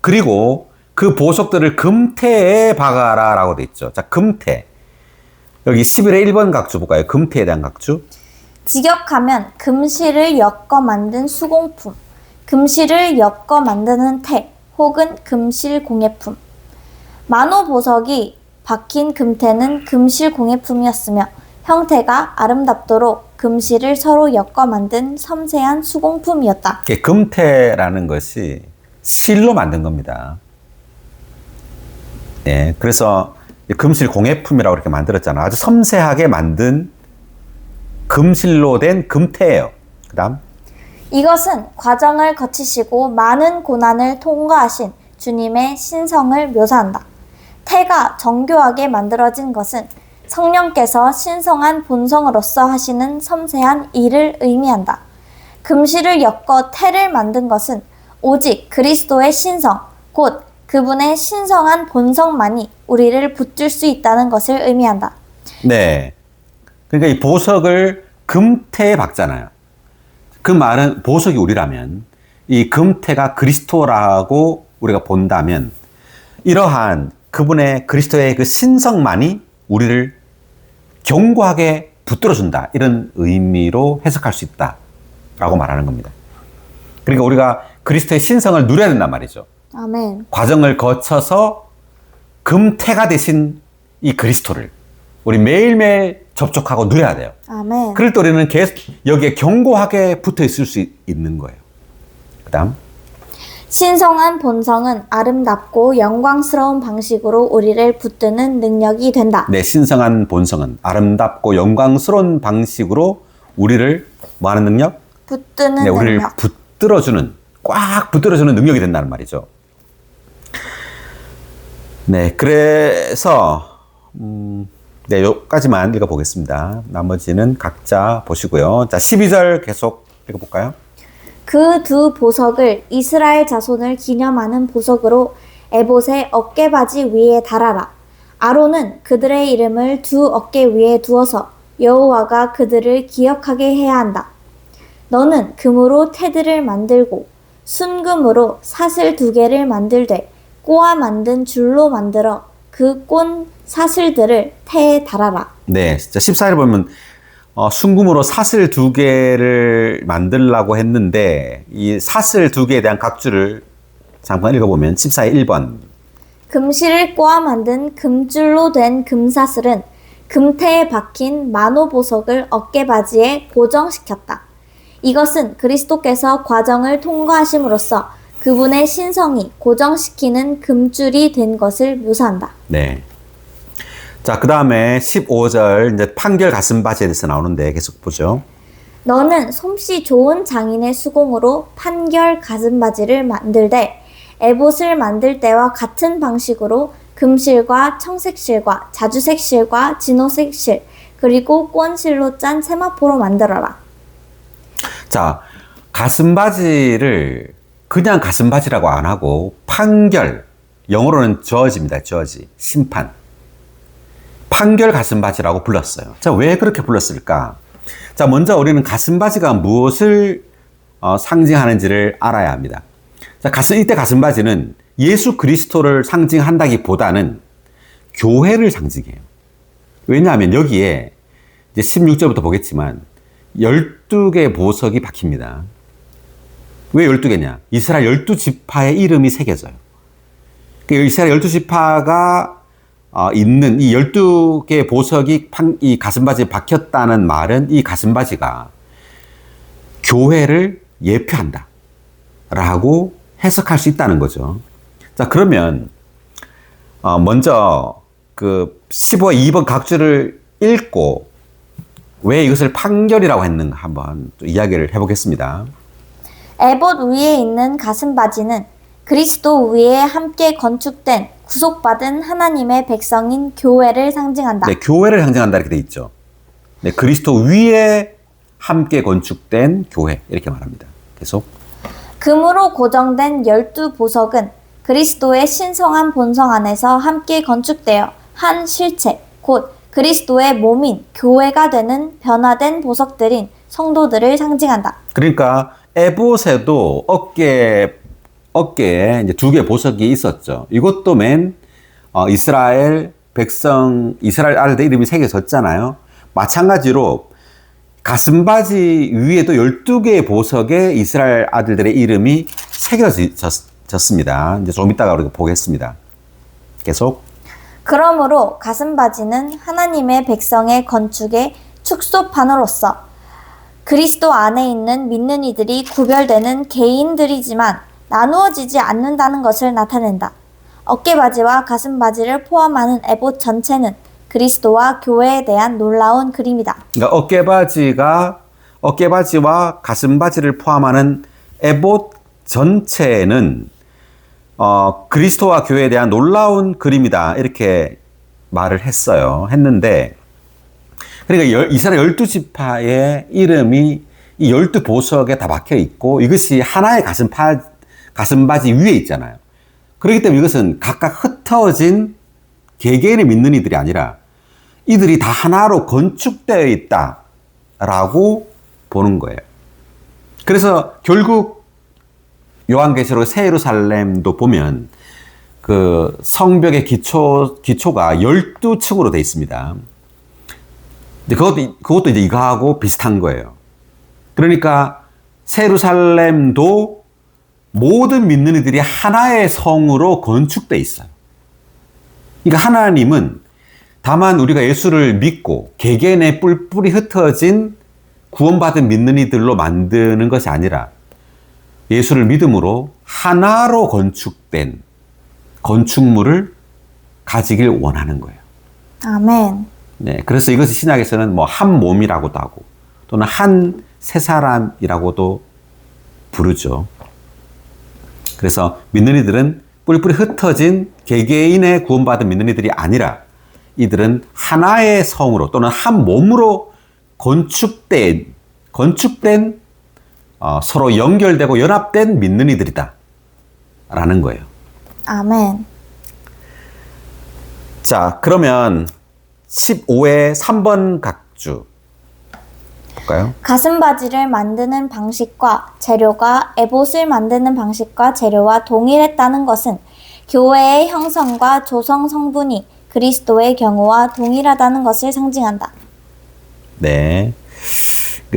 그리고 그 보석들을 금태에 박아라 라고 돼 있죠. 자, 금태. 여기 11의 1번 각주 볼까요? 금태에 대한 각주. 직역하면 금실을 엮어 만든 수공품, 금실을 엮어 만드는 태, 혹은 금실 공예품. 만호 보석이 박힌 금태는 금실 공예품이었으며 형태가 아름답도록 금실을 서로 엮어 만든 섬세한 수공품이었다. 금태라는 것이 실로 만든 겁니다. 네, 그래서 금실 공예품이라고 이렇게 만들었잖아. 아주 섬세하게 만든 금실로 된 금태예요. 그 다음. 이것은 과정을 거치시고 많은 고난을 통과하신 주님의 신성을 묘사한다. 태가 정교하게 만들어진 것은 성령께서 신성한 본성으로서 하시는 섬세한 일을 의미한다. 금실을 엮어 태를 만든 것은 오직 그리스도의 신성, 곧 그분의 신성한 본성만이 우리를 붙들 수 있다는 것을 의미한다. 네. 그러니까 이 보석을 금태에 박잖아요. 그 말은 보석이 우리라면 이 금태가 그리스도라고 우리가 본다면 이러한 그분의 그리스도의 그 신성만이 우리를 견고하게 붙들어준다. 이런 의미로 해석할 수 있다라고 말하는 겁니다. 그러니까 우리가 그리스도의 신성을 누려야 된단 말이죠. 아멘. 과정을 거쳐서 금태가 되신 이 그리스도를 우리 매일매일 접촉하고 누려야 돼요. 아멘. 그럴 때 우리는 계속 여기에 견고하게 붙어 있을 수 있는 거예요. 그 다음. 신성한 본성은 아름답고 영광스러운 방식으로 우리를 붙드는 능력이 된다. 네, 신성한 본성은 아름답고 영광스러운 방식으로 우리를 뭐 하는 능력? 붙드는 네, 우리를 능력. 붙들어주는, 꽉 붙들어주는 능력이 된다는 말이죠. 네, 그래서 네, 여기까지만 읽어보겠습니다. 나머지는 각자 보시고요. 자, 12절 계속 읽어볼까요? 그 두 보석을 이스라엘 자손을 기념하는 보석으로 에봇의 어깨바지 위에 달아라. 아론은 그들의 이름을 두 어깨 위에 두어서 여호와가 그들을 기억하게 해야 한다. 너는 금으로 태들을 만들고 순금으로 사슬 2개를 만들되 꼬아 만든 줄로 만들어 그 꼰 사슬들을 태에 달아라. 네, 진짜 14절 보면 순금으로 사슬 2개를 만들라고 했는데 이 사슬 2개에 대한 각주를 잠깐 읽어보면 14의 1번. 금실을 꼬아 만든 금줄로 된 금사슬은 금태에 박힌 만호보석을 어깨바지에 고정시켰다. 이것은 그리스도께서 과정을 통과하심으로써 그분의 신성이 고정시키는 금줄이 된 것을 묘사한다. 네. 자, 그 다음에 15절, 이제 판결 가슴바지에 대해서 나오는데 계속 보죠. 너는 솜씨 좋은 장인의 수공으로 판결 가슴바지를 만들되 에봇을 만들 때와 같은 방식으로 금실과 청색실과 자주색실과 진호색실 그리고 꼰실로 짠 세마포로 만들어라. 자, 가슴바지를 그냥 가슴바지라고 안 하고 판결, 영어로는 저지입니다. 저지, 심판. 판결 가슴바지라고 불렀어요. 자, 왜 그렇게 불렀을까? 자, 먼저 우리는 가슴바지가 무엇을 상징하는지를 알아야 합니다. 자, 이때 가슴바지는 예수 그리스도를 상징한다기보다는 교회를 상징해요. 왜냐하면 여기에 이제 16절부터 보겠지만 12개의 보석이 박힙니다. 왜 12개냐? 이스라엘 12지파의 이름이 새겨져요. 이스라엘 12지파가 있는 이 12개의 보석이 이 가슴바지에 박혔다는 말은 이 가슴바지가 교회를 예표한다 라고 해석할 수 있다는 거죠. 자, 그러면 먼저 그 15의 2번 각주를 읽고 왜 이것을 판결이라고 했는가 한번 또 이야기를 해보겠습니다. 에봇 위에 있는 가슴바지는 그리스도 위에 함께 건축된 구속받은 하나님의 백성인 교회를 상징한다. 네, 교회를 상징한다 이렇게 돼 있죠. 네, 그리스도 위에 함께 건축된 교회 이렇게 말합니다. 계속. 금으로 고정된 12보석은 그리스도의 신성한 본성 안에서 함께 건축되어 한 실체, 곧 그리스도의 몸인 교회가 되는 변화된 보석들인 성도들을 상징한다. 그러니까 에봇에도 어깨에 이제 2개 보석이 있었죠. 이것도 이스라엘 백성, 이스라엘 아들들 이름이 새겨졌잖아요. 마찬가지로 가슴바지 위에도 12개의 보석에 이스라엘 아들들의 이름이 새겨졌습니다. 이제 좀 이따가 우리가 보겠습니다. 계속. 그러므로 가슴바지는 하나님의 백성의 건축의 축소판으로서 그리스도 안에 있는 믿는 이들이 구별되는 개인들이지만 나누어지지 않는다는 것을 나타낸다. 어깨바지와 가슴바지를 포함하는 에봇 전체는 그리스도와 교회에 대한 놀라운 그림이다. 그러니까 어깨바지와 가슴바지를 포함하는 에봇 전체는 그리스도와 교회에 대한 놀라운 그림이다. 이렇게 말을 했는데, 그러니까 이스라엘 12지파의 이름이 이 12보석에 다 박혀 있고, 이것이 하나의 가슴바지 위에 있잖아요. 그렇기 때문에 이것은 각각 흩어진 개개인의 믿는 이들이 아니라 이들이 다 하나로 건축되어 있다라고 보는 거예요. 그래서 결국 요한계시록 새 예루살렘도 보면 그 성벽의 기초가 12층으로 되어 있습니다. 근데 그것도 이제 이거하고 비슷한 거예요. 그러니까 새 예루살렘도 모든 믿는 이들이 하나의 성으로 건축되어 있어요. 그러니까 하나님은 다만 우리가 예수를 믿고 개개인의 뿔뿔이 흩어진 구원받은 믿는 이들로 만드는 것이 아니라 예수를 믿음으로 하나로 건축된 건축물을 가지길 원하는 거예요. 아멘. 네, 그래서 이것이 신약에서는 뭐 한 몸이라고도 하고 또는 한 세 사람이라고도 부르죠. 그래서 믿는 이들은 뿔뿔이 흩어진 개개인의 구원받은 믿는 이들이 아니라 이들은 하나의 성으로 또는 한 몸으로 건축된 서로 연결되고 연합된 믿는 이들이다 라는 거예요. 아멘. 자, 그러면 15회 3번 각주 볼까요? 가슴바지를 만드는 방식과 재료가 에봇을 만드는 방식과 재료와 동일했다는 것은 교회의 형성과 조성 성분이 그리스도의 경우와 동일하다는 것을 상징한다. 네.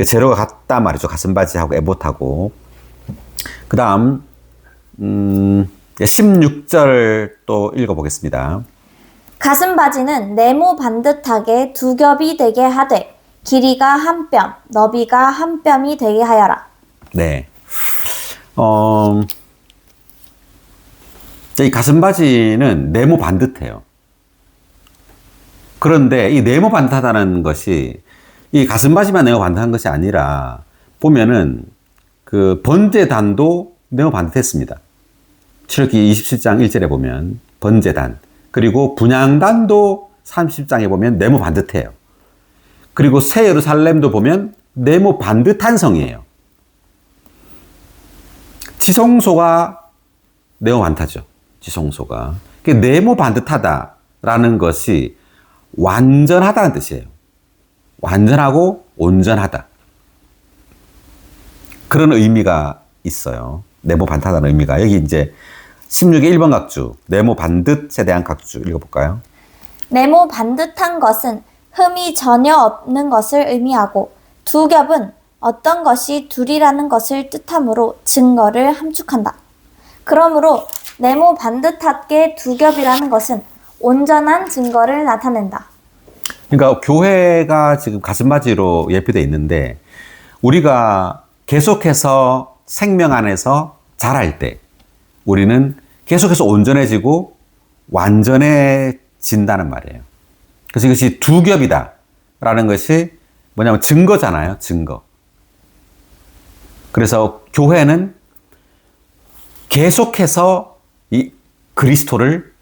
재료가 같단 말이죠. 가슴바지하고 에봇하고. 그 다음 16절 또 읽어보겠습니다. 가슴바지는 네모 반듯하게 2겹이 되게 하되 길이가 한 뼘, 너비가 한 뼘이 되게 하여라. 네. 이 가슴바지는 네모 반듯해요. 그런데 이 네모 반듯하다는 것이 이 가슴바지만 네모 반듯한 것이 아니라 보면은 그 번제단도 네모 반듯했습니다. 출애굽기 27장 1절에 보면 번제단, 그리고 분향단도 30장에 보면 네모 반듯해요. 그리고 새 예루살렘도 보면 네모 반듯한 성이에요. 지성소가 네모 반듯하죠. 지성소가. 네모 반듯하다라는 것이 완전하다는 뜻이에요. 완전하고 온전하다. 그런 의미가 있어요. 네모 반듯하다는 의미가. 여기 이제 16의 1번 각주, 네모 반듯에 대한 각주 읽어볼까요? 네모 반듯한 것은 흠이 전혀 없는 것을 의미하고 2겹은 어떤 것이 둘이라는 것을 뜻하므로 증거를 함축한다. 그러므로 네모 반듯하게 2겹이라는 것은 온전한 증거를 나타낸다. 그러니까 교회가 지금 가슴바지로 예표되어 있는데 우리가 계속해서 생명 안에서 자랄 때 우리는 계속해서 온전해지고 완전해진다는 말이에요. 그래서 이것이 2겹이다 라는 것이 뭐냐면 증거잖아요. 증거. 그래서 교회는 계속해서 이 그리스도를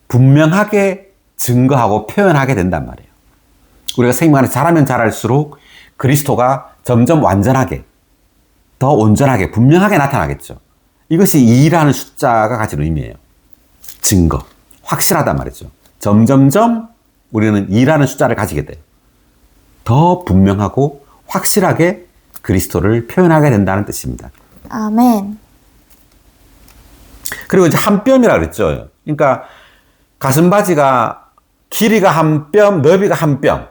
분명하게 증거하고 표현하게 된단 말이에요. 우리가 생명 안에 자라면 자랄수록 그리스도가 점점 완전하게, 더 온전하게, 분명하게 나타나겠죠. 이것이 2라는 숫자가 가진 의미예요. 증거. 확실하단 말이죠. 점점점 우리는 2라는 숫자를 가지게 돼요. 더 분명하고 확실하게 그리스도를 표현하게 된다는 뜻입니다. 아멘. 그리고 이제 한 뼘이라 그랬죠. 그러니까 가슴바지가 길이가 한 뼘, 너비가 한 뼘.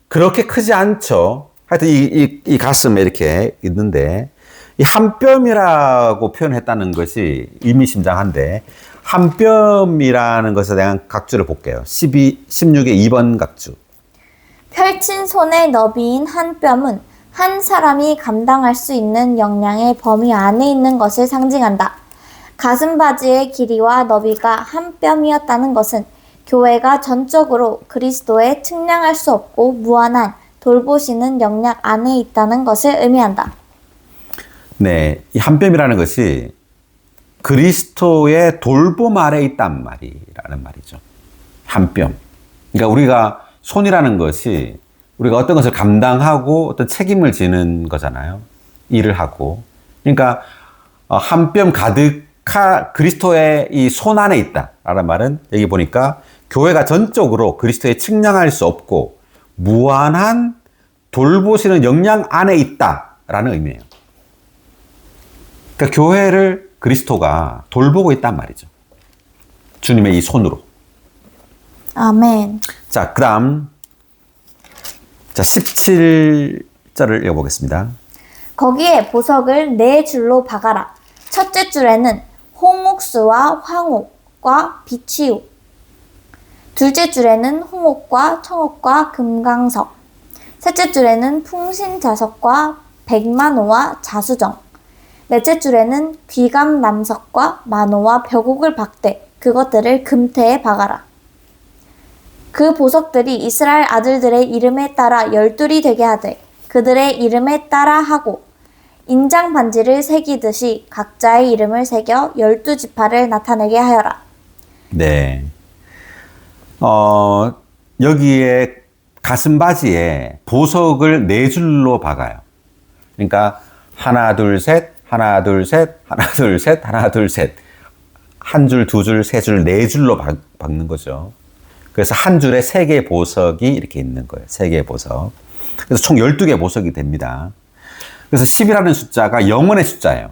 그렇게 크지 않죠. 하여튼 이 가슴에 이렇게 있는데 이 한 뼘이라고 표현했다는 것이 의미심장한데 한 뼘이라는 것에 대한 각주를 볼게요. 16의 2번 각주. 펼친 손의 너비인 한 뼘은 한 사람이 감당할 수 있는 역량의 범위 안에 있는 것을 상징한다. 가슴 바지의 길이와 너비가 한 뼘이었다는 것은 교회가 전적으로 그리스도의 측량할 수 없고 무한한 돌보시는 역량 안에 있다는 것을 의미한다. 네, 이 한 뼘이라는 것이 그리스도의 돌봄 아래 있단 말이라는 말이죠. 한 뼘. 그러니까 우리가 손이라는 것이 우리가 어떤 것을 감당하고 어떤 책임을 지는 거잖아요. 일을 하고. 그러니까 한 뼘 가득한 그리스도의 이 손 안에 있다라는 말은 여기 보니까 교회가 전적으로 그리스도의 측량할 수 없고 무한한 돌보시는 역량 안에 있다라는 의미예요. 그러니까 교회를 그리스도가 돌보고 있단 말이죠. 주님의 이 손으로. 아멘. 자, 그 다음. 자, 17절을 읽어보겠습니다. 거기에 보석을 4줄로 박아라. 첫째 줄에는 홍옥수와 황옥과 비취우. 둘째 줄에는 홍옥과 청옥과 금강석. 셋째 줄에는 풍신자석과 백만호와 자수정. 넷째 줄에는 귀감남석과 만호와 벽옥을 박되 그것들을 금태에 박아라. 그 보석들이 이스라엘 아들들의 이름에 따라 12이 되게 하되 그들의 이름에 따라 하고 인장 반지를 새기듯이 각자의 이름을 새겨 12지파를 나타내게 하여라. 네. 여기에 가슴바지에 보석을 4줄로 박아요. 그러니까 하나, 둘, 셋, 하나, 둘, 셋, 하나, 둘, 셋, 하나, 둘, 셋. 한 줄, 두 줄, 세 줄, 4줄로 박는 거죠. 그래서 한 줄에 3개의 보석이 이렇게 있는 거예요. 3개의 보석. 그래서 총 12개의 보석이 됩니다. 그래서 10이라는 숫자가 영원의 숫자예요.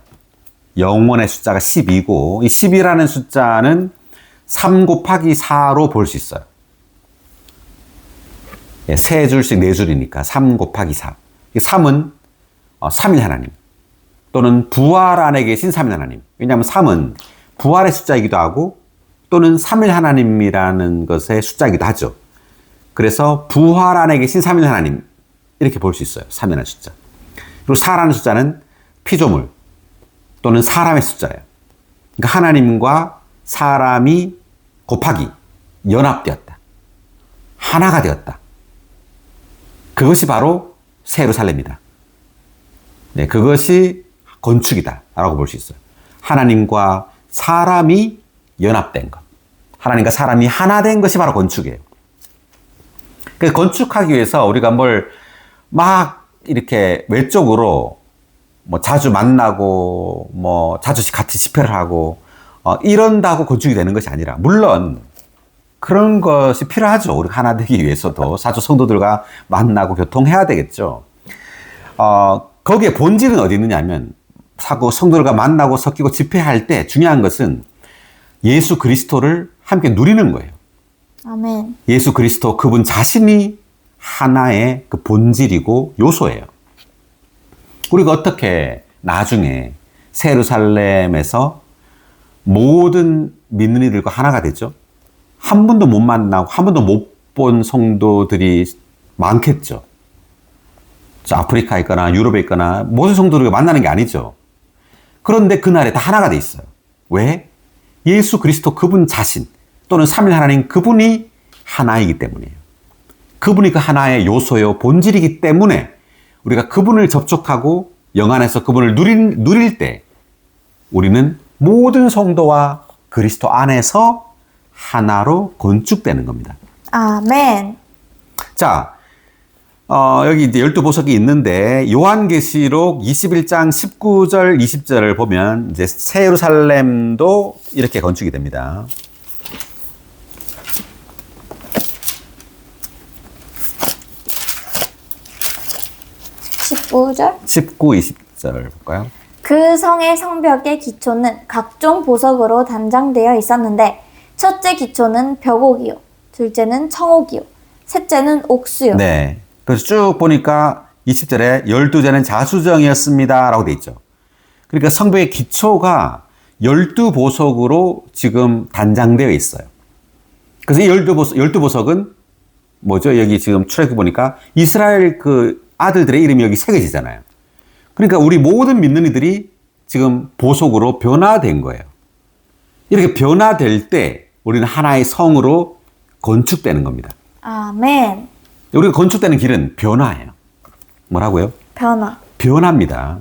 영원의 숫자가 10이고, 이 10이라는 숫자는 3 곱하기 4로 볼 수 있어요. 3줄씩 4줄이니까 3 곱하기 4. 3은 3일 하나님 또는 부활 안에 계신 3일 하나님. 왜냐하면 3은 부활의 숫자이기도 하고 또는 3일 하나님이라는 것의 숫자이기도 하죠. 그래서 부활 안에 계신 3일 하나님 이렇게 볼 수 있어요. 3이라는 숫자. 그리고 4라는 숫자는 피조물 또는 사람의 숫자예요. 그러니까 하나님과 사람이 곱하기 연합되었다. 하나가 되었다. 그것이 바로 새 예루살렘이다. 네, 그것이 건축이다 라고 볼 수 있어요. 하나님과 사람이 연합된 것. 하나님과 사람이 하나 된 것이 바로 건축이에요. 그래서 건축하기 위해서 우리가 뭘 막 이렇게 외적으로 뭐 자주 만나고 뭐 자주 같이 집회를 하고 이런다고 건축이 되는 것이 아니라, 물론 그런 것이 필요하죠. 우리가 하나 되기 위해서도 자주 성도들과 만나고 교통해야 되겠죠. 거기에 본질은 어디 있느냐면 성도들과 만나고 섞이고 집회할 때 중요한 것은 예수 그리스도를 함께 누리는 거예요. 아멘. 예수 그리스도 그분 자신이 하나의 그 본질이고 요소예요. 우리가 어떻게 나중에 새 예루살렘에서 모든 믿는 이들과 하나가 되죠? 한 번도 못 만나고 한 번도 못 본 성도들이 많겠죠. 아프리카에 있거나 유럽에 있거나 모든 성도들과 만나는 게 아니죠. 그런데 그날에 다 하나가 돼 있어요. 왜? 예수 그리스도 그분 자신 또는 삼위 하나님 그분이 하나이기 때문이에요. 그분이 그 하나의 요소요, 본질이기 때문에 우리가 그분을 접촉하고 영 안에서 그분을 누릴 때 우리는 모든 성도와 그리스도 안에서 하나로 건축되는 겁니다. 아멘. 자, 여기 이제 12보석이 있는데 요한계시록 21장 19절, 20절을 보면 이제 새 예루살렘도 이렇게 건축이 됩니다. 19절. 19, 20절 볼까요? 그 성의 성벽의 기초는 각종 보석으로 단장되어 있었는데 첫째 기초는 벽옥이요, 둘째는 청옥이요, 셋째는 옥수요. 네. 그래서 쭉 보니까 20절에 12제는 자수정이었습니다 라고 돼 있죠. 그러니까 성벽의 기초가 12보석으로 지금 단장되어 있어요. 그래서 이 12보석은 뭐죠? 여기 지금 출애굽 보니까 이스라엘 그 아들들의 이름이 여기 새겨지잖아요. 그러니까 우리 모든 믿는 이들이 지금 보석으로 변화된 거예요. 이렇게 변화될 때 우리는 하나의 성으로 건축되는 겁니다. 아멘. 우리가 건축되는 길은 변화예요. 뭐라고요? 변화. 변화입니다.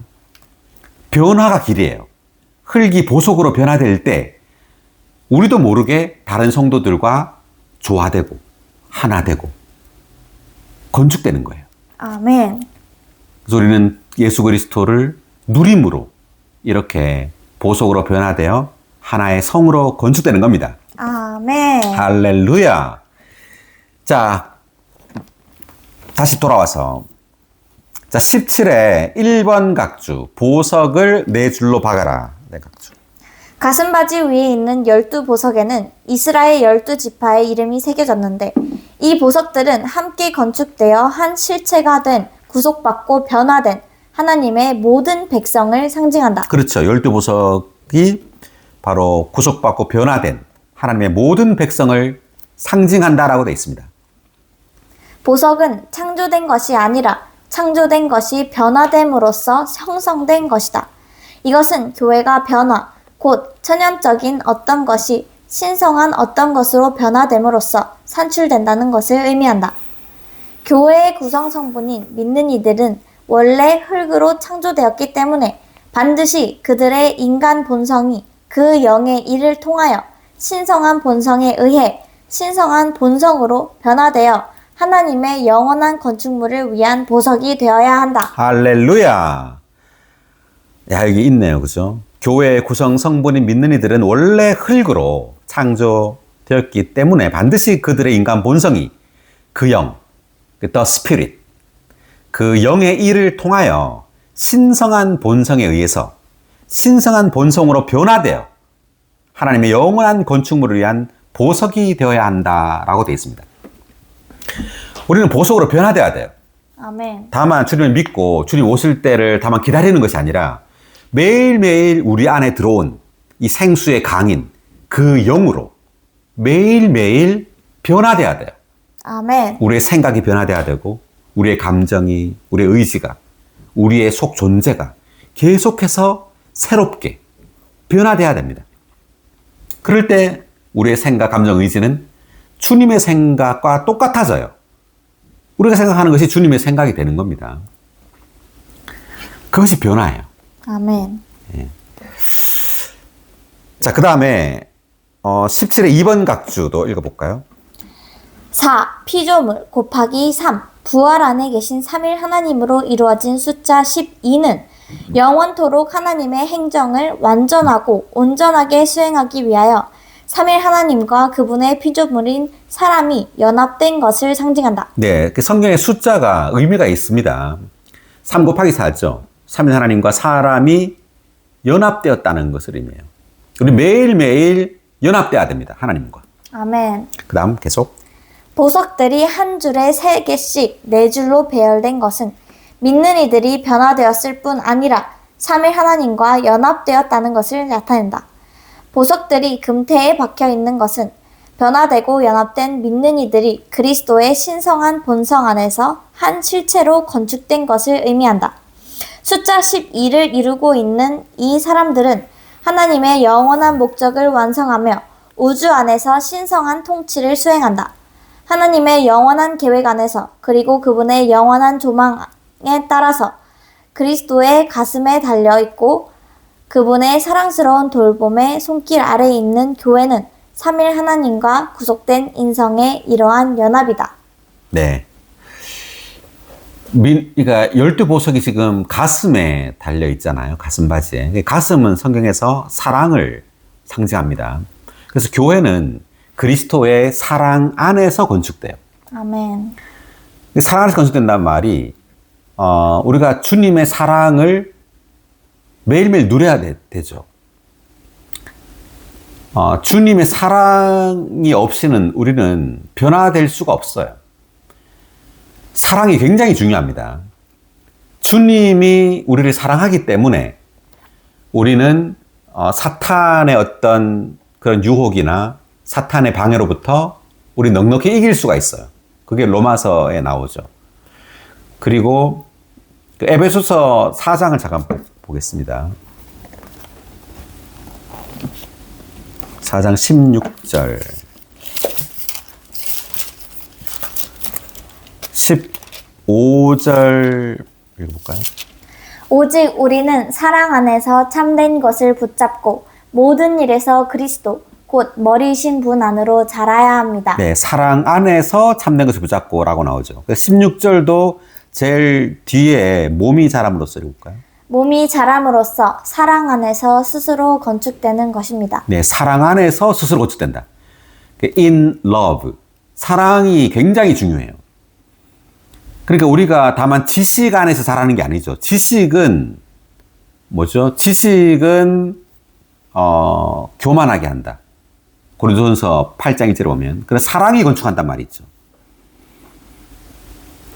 변화가 길이에요. 흙이 보석으로 변화될 때 우리도 모르게 다른 성도들과 조화되고 하나 되고 건축되는 거예요. 아멘. 그래서 우리는 예수 그리스도를 누림으로 이렇게 보석으로 변화되어 하나의 성으로 건축되는 겁니다. 아멘. 할렐루야. 자, 다시 돌아와서 자 17에 1번 각주 보석을 네 줄로 박아라. 네 각주. 가슴바지 위에 있는 12보석에는 이스라엘 12지파의 이름이 새겨졌는데 이 보석들은 함께 건축되어 한 실체가 된 구속받고 변화된 하나님의 모든 백성을 상징한다. 그렇죠. 12보석이 바로 구속받고 변화된 하나님의 모든 백성을 상징한다라고 되어 있습니다. 보석은 창조된 것이 아니라 창조된 것이 변화됨으로써 형성된 것이다. 이것은 교회가 변화, 곧 천연적인 어떤 것이 신성한 어떤 것으로 변화됨으로써 산출된다는 것을 의미한다. 교회의 구성 성분인 믿는 이들은 원래 흙으로 창조되었기 때문에 반드시 그들의 인간 본성이 그 영의 일을 통하여 신성한 본성에 의해 신성한 본성으로 변화되어 하나님의 영원한 건축물을 위한 보석이 되어야 한다. 할렐루야. 야, 여기 있네요. 그죠? 교회의 구성 성분인 믿는 이들은 원래 흙으로 창조되었기 때문에 반드시 그들의 인간 본성이 그 영, the spirit, 그 영의 일을 통하여 신성한 본성에 의해서 신성한 본성으로 변화되어 하나님의 영원한 건축물을 위한 보석이 되어야 한다라고 되어 있습니다. 우리는 보석으로 변화되어야 돼요. 아멘. 다만 주님을 믿고 주님 오실 때를 다만 기다리는 것이 아니라 매일매일 우리 안에 들어온 이 생수의 강인 그 영으로 매일매일 변화돼야 돼요. 아멘. 우리의 생각이 변화돼야 되고 우리의 감정이, 우리의 의지가, 우리의 속 존재가 계속해서 새롭게 변화돼야 됩니다. 그럴 때 우리의 생각, 감정, 의지는 주님의 생각과 똑같아져요. 우리가 생각하는 것이 주님의 생각이 되는 겁니다. 그것이 변화예요. 아멘. 자, 그 다음에 17의 2번 각주도 읽어볼까요? 4. 피조물 곱하기 3. 부활 안에 계신 3일 하나님으로 이루어진 숫자 12는 영원토록 하나님의 행정을 완전하고 온전하게 수행하기 위하여 3일 하나님과 그분의 피조물인 사람이 연합된 것을 상징한다. 네, 그 성경의 숫자가 의미가 있습니다. 3 곱하기 4죠. 3일 하나님과 사람이 연합되었다는 것을 의미해요. 우리 매일매일 연합돼야 됩니다. 하나님과. 아멘. 그 다음 계속. 보석들이 한 줄에 3개씩 4줄로 배열된 것은 믿는 이들이 변화되었을 뿐 아니라 3일 하나님과 연합되었다는 것을 나타낸다. 보석들이 금태에 박혀 있는 것은 변화되고 연합된 믿는 이들이 그리스도의 신성한 본성 안에서 한 실체로 건축된 것을 의미한다. 숫자 12를 이루고 있는 이 사람들은 하나님의 영원한 목적을 완성하며 우주 안에서 신성한 통치를 수행한다. 하나님의 영원한 계획 안에서 그리고 그분의 영원한 조망에 따라서 그리스도의 가슴에 달려 있고 그분의 사랑스러운 돌봄의 손길 아래에 있는 교회는 삼일 하나님과 구속된 인성의 이러한 연합이다. 네. 그러니까 12보석이 지금 가슴에 달려 있잖아요. 가슴 바지에. 가슴은 성경에서 사랑을 상징합니다. 그래서 교회는 그리스도의 사랑 안에서 건축돼요. 아멘. 사랑 안에서 건축된다는 말이 우리가 주님의 사랑을 매일매일 누려야 되죠. 주님의 사랑이 없이는 우리는 변화될 수가 없어요. 사랑이 굉장히 중요합니다. 주님이 우리를 사랑하기 때문에 우리는 사탄의 어떤 그런 유혹이나 사탄의 방해로부터 우리 넉넉히 이길 수가 있어요. 그게 로마서에 나오죠. 그리고 그 에베소서 4장을 잠깐 보겠습니다. 4장 16절 15절 읽어볼까요? 오직 우리는 사랑 안에서 참된 것을 붙잡고 모든 일에서 그리스도 곧 머리이신 분 안으로 자라야 합니다. 네, 사랑 안에서 참된 것을 붙잡고 라고 나오죠. 16절도 제일 뒤에 몸이 자람으로써 읽을까요? 몸이 자람으로써 사랑 안에서 스스로 건축되는 것입니다. 네, 사랑 안에서 스스로 건축된다. In love. 사랑이 굉장히 중요해요. 그러니까 우리가 다만 지식 안에서 자라는 게 아니죠. 지식은 뭐죠? 지식은 교만하게 한다. 고린도전서 8장 1절에 보면 그런 사랑이 건축한단 말이죠.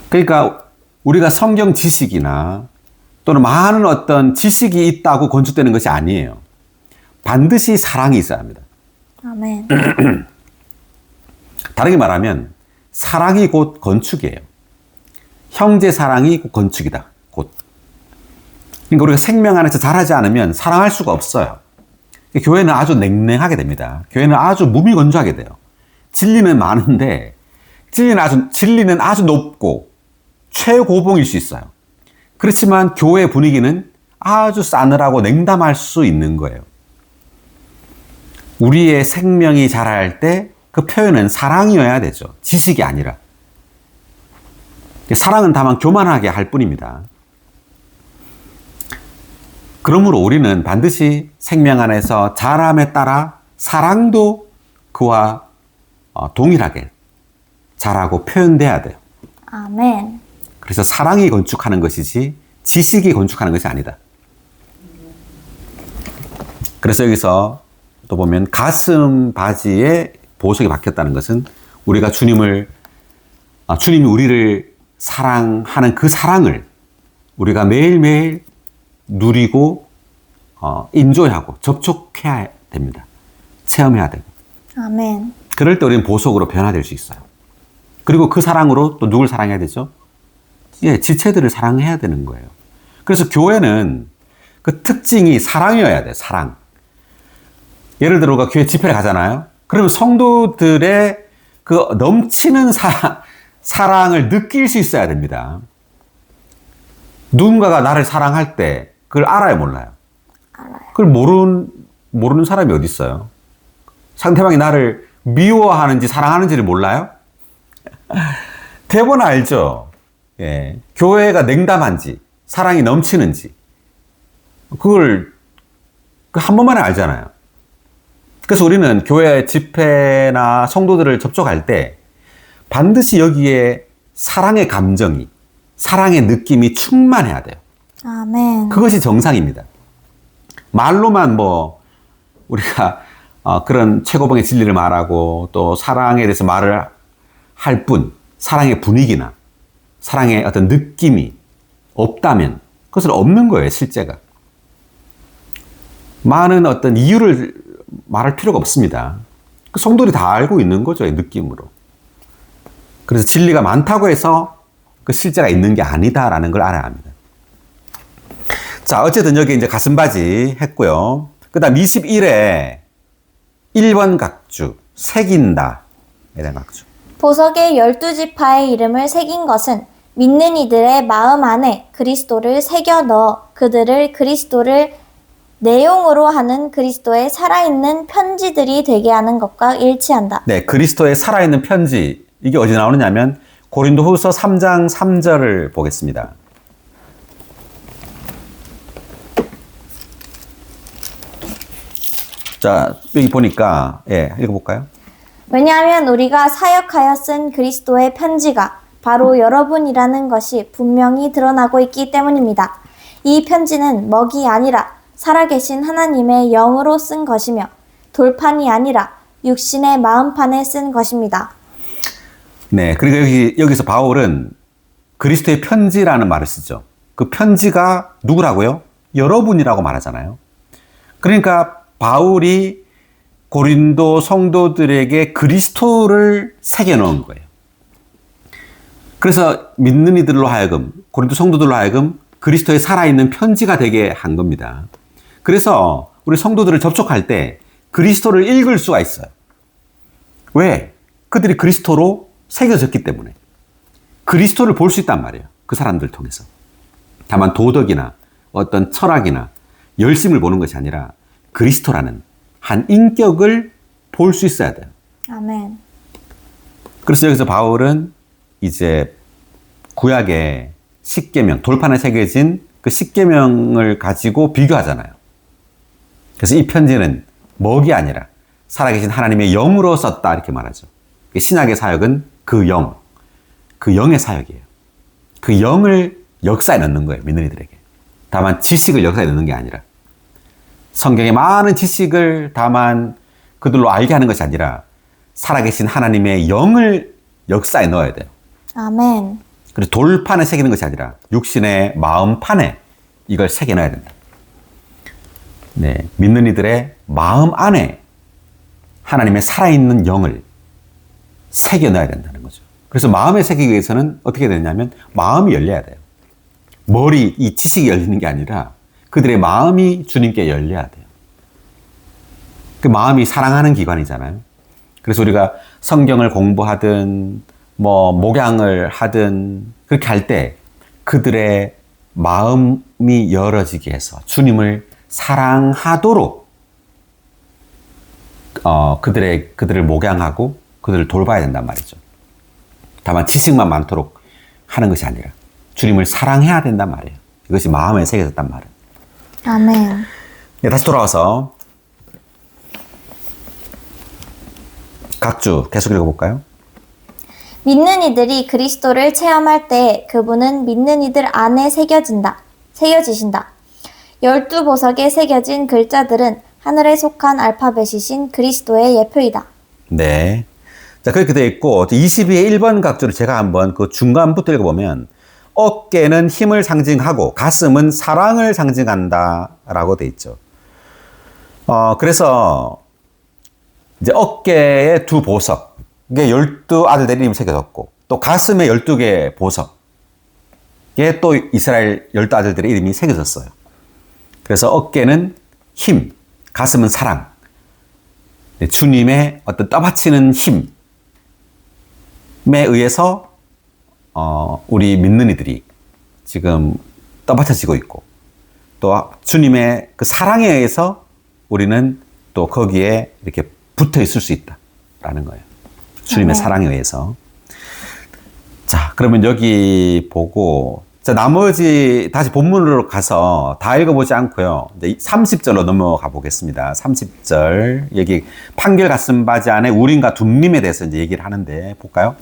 그러니까 우리가 성경 지식이나 또는 많은 어떤 지식이 있다고 건축되는 것이 아니에요. 반드시 사랑이 있어야 합니다. 아멘. 다르게 말하면 사랑이 곧 건축이에요. 형제 사랑이 곧 건축이다. 곧. 그러니까 우리가 생명 안에서 자라지 않으면 사랑할 수가 없어요. 교회는 아주 냉랭하게 됩니다. 교회는 아주 무미건조하게 돼요. 진리는 많은데 진리는 아주 높고 최고봉일 수 있어요. 그렇지만 교회 분위기는 아주 싸늘하고 냉담할 수 있는 거예요. 우리의 생명이 자랄 때 그 표현은 사랑이어야 되죠. 지식이 아니라. 사랑은 다만 교만하게 할 뿐입니다. 그러므로 우리는 반드시 생명 안에서 자람에 따라 사랑도 그와 동일하게 자라고 표현돼야 돼요. 아멘. 그래서 사랑이 건축하는 것이지 지식이 건축하는 것이 아니다. 그래서 여기서 또 보면 가슴 바지에 보석이 박혔다는 것은 우리가 주님이 우리를 사랑하는 그 사랑을 우리가 매일매일 누리고 인조하고 접촉해야 됩니다. 체험해야 되고. 아멘. 그럴 때 우리는 보석으로 변화될 수 있어요. 그리고 그 사랑으로 또 누굴 사랑해야 되죠? 예, 지체들을 사랑해야 되는 거예요. 그래서 교회는 그 특징이 사랑이어야 돼요. 사랑. 예를 들어 우리가 교회 집회를 가잖아요. 그러면 성도들의 그 넘치는 사랑을 느낄 수 있어야 됩니다. 누군가가 나를 사랑할 때 그걸 알아요, 몰라요? 알아요. 그걸 모르는 사람이 어디 있어요? 상대방이 나를 미워하는지 사랑하는지를 몰라요? 대부분 알죠. 예. 교회가 냉담한지 사랑이 넘치는지 그걸 한 번만에 알잖아요. 그래서 우리는 교회 집회나 성도들을 접촉할 때 반드시 여기에 사랑의 감정이, 사랑의 느낌이 충만해야 돼요. 아멘. 그것이 정상입니다. 말로만 우리가 그런 최고봉의 진리를 말하고 또 사랑에 대해서 말을 할 뿐, 사랑의 분위기나 사랑의 어떤 느낌이 없다면 그것은 없는 거예요, 실제가. 많은 어떤 이유를 말할 필요가 없습니다. 그 성도들이 다 알고 있는 거죠, 이 느낌으로. 그래서 진리가 많다고 해서 그 실제가 있는 게 아니다라는 걸 알아야 합니다. 자, 어쨌든 여기 이제 가슴바지 했고요. 그 다음 21에 1번 각주, 새긴다. 에 대한 각주. 보석의 12지파의 이름을 새긴 것은 믿는 이들의 마음 안에 그리스도를 새겨 넣어 그들을 그리스도를 내용으로 하는 그리스도의 살아있는 편지들이 되게 하는 것과 일치한다. 네, 그리스도의 살아있는 편지. 이게 어디 나오느냐면 고린도후서 3장 3절을 보겠습니다. 자, 여기 보니까 읽어볼까요? 왜냐하면 우리가 사역하여 쓴 그리스도의 편지가 바로 여러분이라는 것이 분명히 드러나고 있기 때문입니다. 이 편지는 먹이 아니라 살아계신 하나님의 영으로 쓴 것이며 돌판이 아니라 육신의 마음판에 쓴 것입니다. 네, 그리고 여기서 바울은 그리스도의 편지라는 말을 쓰죠. 그 편지가 누구라고요? 여러분이라고 말하잖아요. 그러니까 바울이 고린도 성도들에게 그리스도를 새겨놓은 거예요. 그래서 믿는 이들로 하여금, 고린도 성도들로 하여금 그리스도의 살아있는 편지가 되게 한 겁니다. 그래서 우리 성도들을 접촉할 때 그리스도를 읽을 수가 있어요. 왜? 그들이 그리스도로 새겨졌기 때문에. 그리스도를 볼 수 있단 말이에요. 그 사람들 통해서. 다만 도덕이나 어떤 철학이나 열심을 보는 것이 아니라 그리스도라는 한 인격을 볼 수 있어야 돼요. 아멘. 그래서 여기서 바울은 이제 구약의 십계명, 돌판에 새겨진 그 십계명을 가지고 비교하잖아요. 그래서 이 편지는 먹이 아니라 살아계신 하나님의 영으로 썼다 이렇게 말하죠. 신약의 사역은 그 영, 그 영의 사역이에요. 그 영을 역사에 넣는 거예요, 믿는 이들에게. 다만 지식을 역사에 넣는 게 아니라 성경의 많은 지식을 다만 그들로 알게 하는 것이 아니라 살아계신 하나님의 영을 역사에 넣어야 돼요. 아멘. 그래서 돌판에 새기는 것이 아니라 육신의 마음판에 이걸 새겨 넣어야 된다. 네, 믿는 이들의 마음 안에 하나님의 살아있는 영을 새겨 넣어야 된다는 거죠. 그래서 마음에 새기기 위해서는 어떻게 되냐면 마음이 열려야 돼요. 머리, 이 지식이 열리는 게 아니라 그들의 마음이 주님께 열려야 돼요. 그 마음이 사랑하는 기관이잖아요. 그래서 우리가 성경을 공부하든 목양을 하든 그렇게 할 때 그들의 마음이 열어지게 해서 주님을 사랑하도록 그들을 목양하고 그들을 돌봐야 된단 말이죠. 다만 지식만 많도록 하는 것이 아니라 주님을 사랑해야 된단 말이에요. 이것이 마음에 새겨졌단 말이에요. 아멘. 네, 다시 돌아와서 각주 계속 읽어볼까요? 믿는 이들이 그리스도를 체험할 때 그분은 믿는 이들 안에 새겨지신다. 12보석에 새겨진 글자들은 하늘에 속한 알파벳이신 그리스도의 예표이다. 네. 자, 그렇게 되어 있고, 22의 1번 각주를 제가 한번 그 중간부터 읽어보면, 어깨는 힘을 상징하고, 가슴은 사랑을 상징한다. 라고 되어 있죠. 그래서, 이제 어깨에 두 보석, 이게 12아들들의 이름이 새겨졌고, 또 가슴에 12개의 보석에 또 이스라엘 12아들들의 이름이 새겨졌어요. 그래서 어깨는 힘, 가슴은 사랑. 주님의 어떤 떠받치는 힘에 의해서 우리 믿는 이들이 지금 떠받쳐지고 있고 또 주님의 그 사랑에 의해서 우리는 또 거기에 이렇게 붙어 있을 수 있다라는 거예요. 주님의 사랑에 의해서. 자, 그러면 여기 보고 자, 나머지 다시 본문으로 가서 다 읽어보지 않고요. 이제 30절로 넘어가 보겠습니다. 30절. 여기 판결 가슴바지 안에 우림과 둠림에 대해서 이제 얘기를 하는데 볼까요?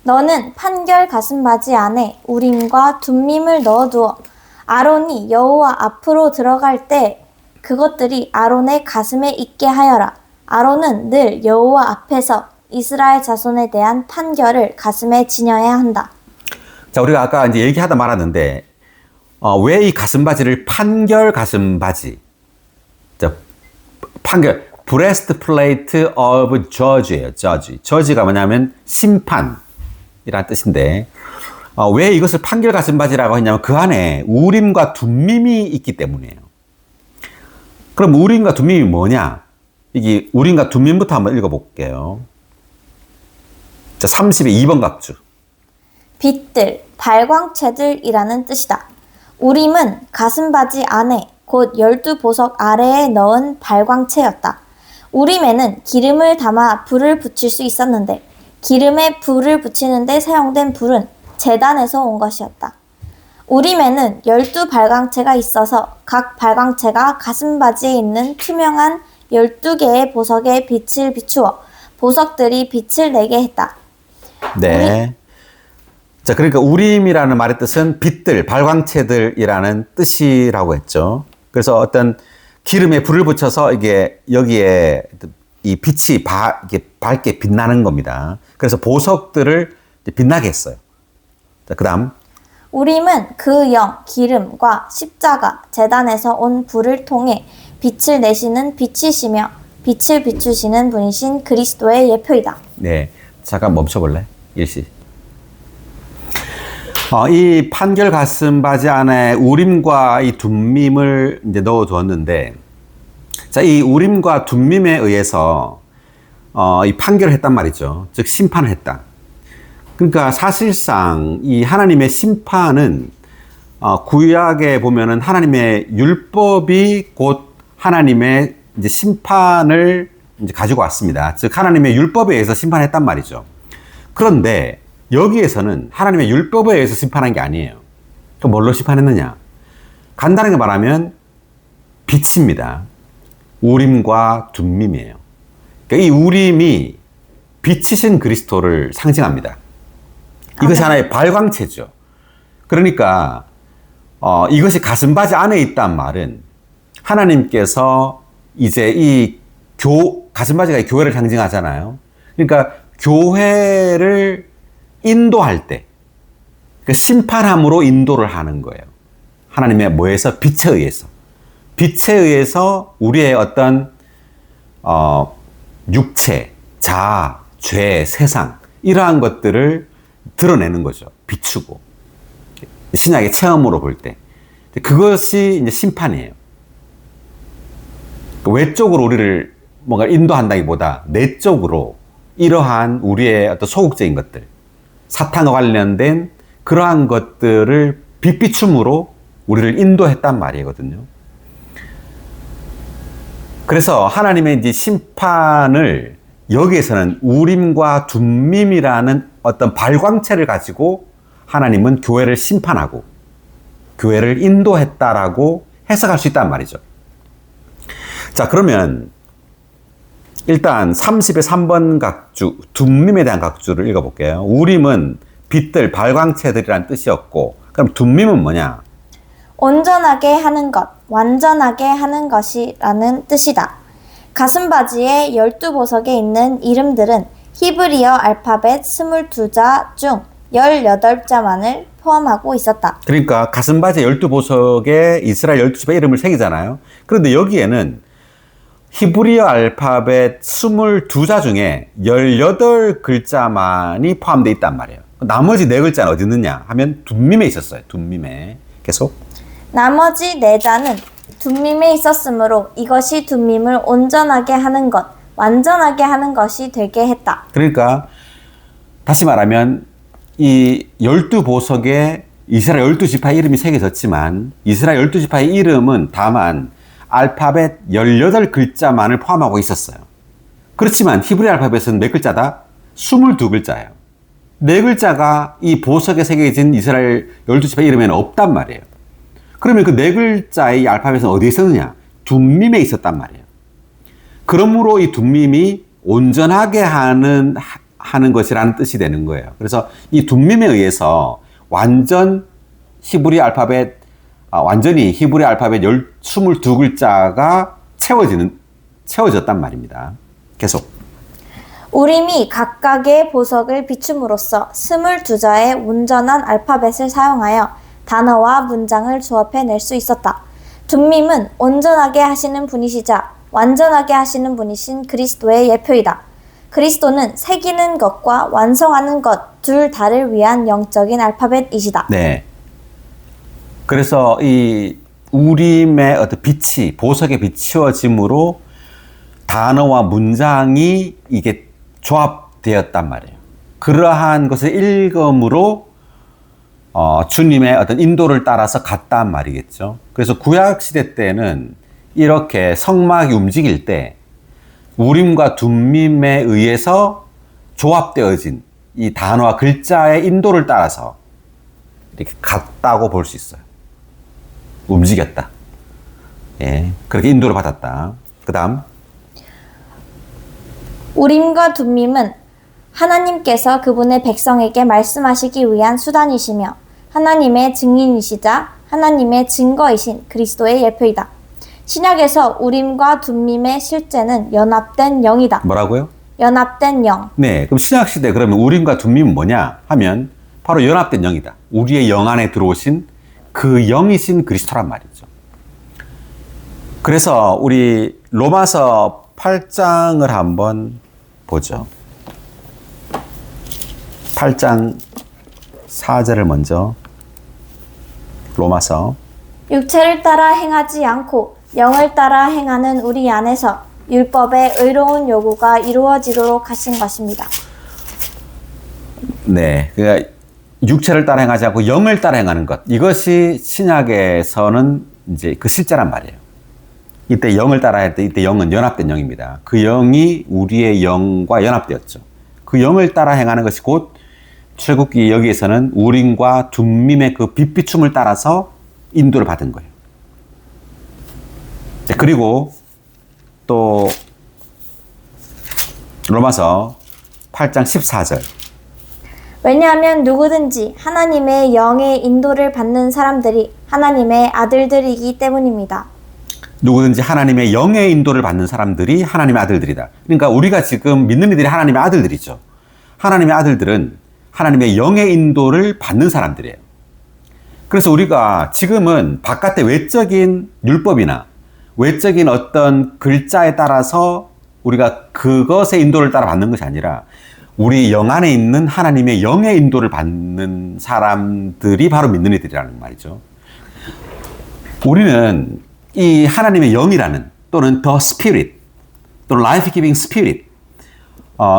너는 판결 가슴바지 안에 우림과 둠림을 넣어두어 아론이 여호와 앞으로 들어갈 때 그것들이 아론의 가슴에 있게 하여라. 아론은 늘 여호와 앞에서 이스라엘 자손에 대한 판결을 가슴에 지녀야 한다. 자, 우리가 아까 이제 얘기하다 말았는데, 왜 이 가슴바지를 판결 가슴바지, 판결, breastplate of judge예요, judge. judge가 뭐냐면 심판이라는 뜻인데, 왜 이것을 판결 가슴바지라고 했냐면 그 안에 우림과 둠밈이 있기 때문이에요. 그럼 우림과 둠밈이 뭐냐? 이게 우림과 둠밈부터 한번 읽어볼게요. 자, 30의 2번 각주. 빛들, 발광체들이라는 뜻이다. 우림은 가슴바지 안에 곧 12보석 아래에 넣은 발광체였다. 우림에는 기름을 담아 불을 붙일 수 있었는데 기름에 불을 붙이는 데 사용된 불은 제단에서 온 것이었다. 우림에는 12발광체가 있어서 각 발광체가 가슴바지에 있는 투명한 12개의 보석에 빛을 비추어 보석들이 빛을 내게 했다. 네. 자, 그러니까 우림이라는 말의 뜻은 빛들, 발광체들이라는 뜻이라고 했죠. 그래서 어떤 기름에 불을 붙여서 이게 여기에 이 빛이 이게 밝게 빛나는 겁니다. 그래서 보석들을 빛나게 했어요. 자, 그다음. 우림은 그 영, 기름과 십자가, 제단에서 온 불을 통해 빛을 내시는 빛이시며 빛을 비추시는 분이신 그리스도의 예표이다. 네. 잠깐 멈춰볼래? 일시. 이 판결 가슴바지 안에 우림과 이 둠밈을 이제 넣어두었는데, 자, 이 우림과 둠밈에 의해서 이 판결을 했단 말이죠. 즉 심판을 했다. 그러니까 사실상 이 하나님의 심판은 구약에 보면은 하나님의 율법이 곧 하나님의 이제 심판을 이제 가지고 왔습니다. 즉 하나님의 율법에 의해서 심판했단 말이죠. 그런데 여기에서는 하나님의 율법에 의해서 심판한 게 아니에요. 그럼 뭘로 심판했느냐? 간단하게 말하면 빛입니다. 우림과 둠밈이에요. 그러니까 이 우림이 빛이신 그리스도를 상징합니다. 이것이 하나의 발광체죠. 그러니까 이것이 가슴바지 안에 있단 말은 하나님께서 이제 이 가슴바지가 이 교회를 상징하잖아요. 그러니까 교회를 인도할 때, 그 심판함으로 인도를 하는 거예요. 하나님의 뭐에서? 빛에 의해서. 빛에 의해서 우리의 어떤, 육체, 자아, 죄, 세상, 이러한 것들을 드러내는 거죠. 비추고. 신약의 체험으로 볼 때. 그것이 이제 심판이에요. 외적으로 우리를 뭔가 인도한다기보다 내적으로 이러한 우리의 어떤 소극적인 것들, 사탄과 관련된 그러한 것들을 빛비춤으로 우리를 인도했단 말이거든요. 그래서 하나님의 이제 심판을 여기에서는 우림과 둠밈이라는 어떤 발광체를 가지고 하나님은 교회를 심판하고 교회를 인도했다라고 해석할 수 있단 말이죠. 자, 그러면 일단 30의 3번 각주, 둠밈에 대한 각주를 읽어볼게요. 우림은 빛들, 발광체들이란 뜻이었고, 그럼 둠밈은 뭐냐? 온전하게 하는 것, 완전하게 하는 것이라는 뜻이다. 가슴바지의 12보석에 있는 이름들은 히브리어 알파벳 22자 중 18자만을 포함하고 있었다. 그러니까 가슴바지 12보석에 이스라엘 12지파 이름을 새기잖아요. 그런데 여기에는 히브리어 알파벳 22자 중에 18글자만이 포함되어 있단 말이에요. 나머지 4글자는 어디 있느냐 하면 둠밈에 있었어요. 둠밈에. 계속. 나머지 4자는 둠밈에 있었으므로 이것이 둠밈을 온전하게 하는 것, 완전하게 하는 것이 되게 했다. 그러니까 다시 말하면 이 12보석에 이스라엘 12지파의 이름이 새겨졌지만 이스라엘 12지파의 이름은 다만 알파벳 18글자만을 포함하고 있었어요. 그렇지만 히브리 알파벳은 몇 글자다? 22글자예요. 4글자가 이 보석에 새겨진 이스라엘 12지파 이름에는 없단 말이에요. 그러면 그 4글자의 알파벳은 어디에 있었느냐? 둠밈에 있었단 말이에요. 그러므로 이 둠밈이 온전하게 하는 것이라는 뜻이 되는 거예요. 그래서 이 둠밈에 의해서 완전히 히브리 알파벳 22글자가 채워졌단 말입니다. 계속. 우림이 각각의 보석을 비춤으로써 22자의 온전한 알파벳을 사용하여 단어와 문장을 조합해낼 수 있었다. 둠밈은 온전하게 하시는 분이시자 완전하게 하시는 분이신 그리스도의 예표이다. 그리스도는 새기는 것과 완성하는 것 둘 다를 위한 영적인 알파벳이시다. 네. 그래서 이 우림의 어떤 빛이 보석에 비추어짐으로 단어와 문장이 이게 조합되었단 말이에요. 그러한 것을 일검으로 주님의 어떤 인도를 따라서 갔단 말이겠죠. 그래서 구약 시대 때는 이렇게 성막이 움직일 때 우림과 둠밈에 의해서 조합되어진 이 단어와 글자의 인도를 따라서 이렇게 갔다고 볼 수 있어요. 움직였다. 예, 그렇게 인도를 받았다. 그 다음. 우림과 둠밈은 하나님께서 그분의 백성에게 말씀하시기 위한 수단이시며 하나님의 증인이시자 하나님의 증거이신 그리스도의 예표이다. 신약에서 우림과 둠밈의 실제는 연합된 영이다. 뭐라고요? 연합된 영. 네, 그럼 신약 시대 그러면 우림과 둠밈은 뭐냐 하면 바로 연합된 영이다. 우리의 영 안에 들어오신 그 영이신 그리스도란 말이죠. 그래서 우리 로마서 8장을 한번 보죠. 8장 4절을 먼저. 로마서. 육체를 따라 행하지 않고 영을 따라 행하는 우리 안에서 율법의 의로운 요구가 이루어지도록 하신 것입니다. 네, 그러니까 육체를 따라 행하지 않고 영을 따라 행하는 것. 이것이 신약에서는 이제 그 실제란 말이에요. 이때 영을 따라 할 때 이때 영은 연합된 영입니다. 그 영이 우리의 영과 연합되었죠. 그 영을 따라 행하는 것이 곧 출애굽기 여기에서는 우림과 둠밈의 그 빛비춤을 따라서 인도를 받은 거예요. 그리고 또 로마서 8장 14절. 왜냐하면 누구든지 하나님의 영의 인도를 받는 사람들이 하나님의 아들들이기 때문입니다. 누구든지 하나님의 영의 인도를 받는 사람들이 하나님의 아들들이다. 그러니까 우리가 지금 믿는 이들이 하나님의 아들들이죠. 하나님의 아들들은 하나님의 영의 인도를 받는 사람들이에요. 그래서 우리가 지금은 바깥의 외적인 율법이나 외적인 어떤 글자에 따라서 우리가 그것의 인도를 따라 받는 것이 아니라 우리 영 안에 있는 하나님의 영의 인도를 받는 사람들이 바로 믿는 이들이라는 말이죠. 우리는 이 하나님의 영이라는 또는 the spirit 또는 life-giving spirit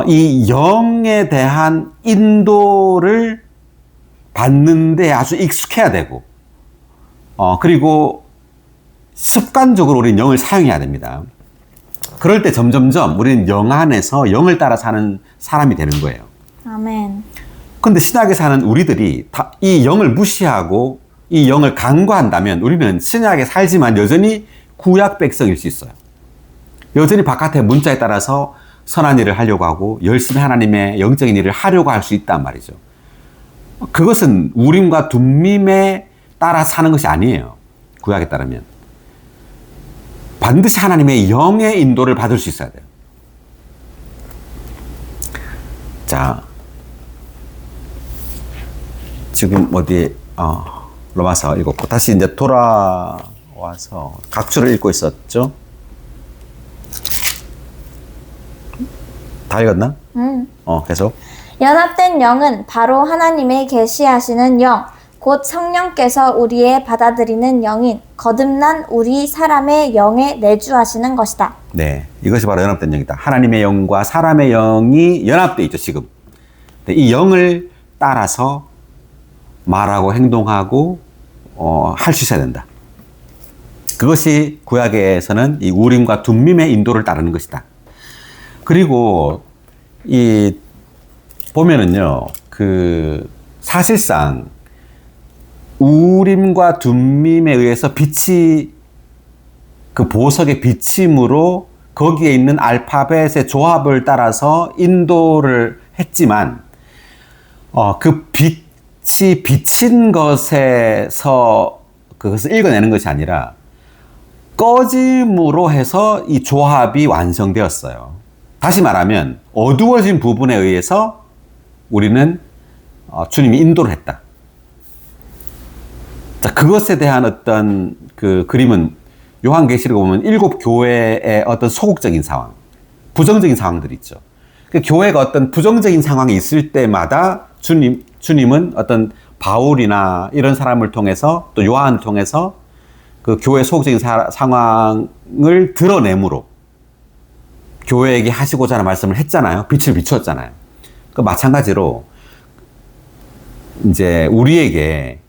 이 영에 대한 인도를 받는데 아주 익숙해야 되고 그리고 습관적으로 우리는 영을 사용해야 됩니다. 그럴 때 점점점 우리는 영 안에서 영을 따라 사는 사람이 되는 거예요. 아멘. 그런데 신약에 사는 우리들이 이 영을 무시하고 이 영을 간과한다면 우리는 신약에 살지만 여전히 구약 백성일 수 있어요. 여전히 바깥의 문자에 따라서 선한 일을 하려고 하고 열심히 하나님의 영적인 일을 하려고 할 수 있단 말이죠. 그것은 우림과 둠밈에 따라 사는 것이 아니에요. 구약에 따르면. 반드시 하나님의 영의 인도를 받을 수 있어야 돼요. 자, 지금 어디 로마서 읽었고 다시 이제 돌아와서 각주를 읽고 있었죠. 다 읽었나? 계속. 연합된 영은 바로 하나님의 계시하시는 영, 곧 성령께서 우리의 받아들이는 영인 거듭난 우리 사람의 영에 내주하시는 것이다. 네, 이것이 바로 연합된 영이다. 하나님의 영과 사람의 영이 연합되어 있죠, 지금. 이 영을 따라서 말하고 행동하고 할 수 있어야 된다. 그것이 구약에서는 이 우림과 둠밈의 인도를 따르는 것이다. 그리고 이 보면은요, 그 사실상 우림과 둠밈에 의해서 빛이 그 보석의 비침으로 거기에 있는 알파벳의 조합을 따라서 인도를 했지만 그 빛이 비친 것에서 그것을 읽어내는 것이 아니라 꺼짐으로 해서 이 조합이 완성되었어요. 다시 말하면 어두워진 부분에 의해서 우리는 주님이 인도를 했다. 자, 그것에 대한 어떤 그 그림은 요한계시록에 보면 7 교회의 어떤 소극적인 상황, 부정적인 상황들이 있죠. 그 교회가 어떤 부정적인 상황이 있을 때마다 주님은 어떤 바울이나 이런 사람을 통해서 또 요한을 통해서 그 교회 소극적인 상황을 드러내므로 교회에게 하시고자 하는 말씀을 했잖아요. 빛을 비추었잖아요. 그 마찬가지로 이제 우리에게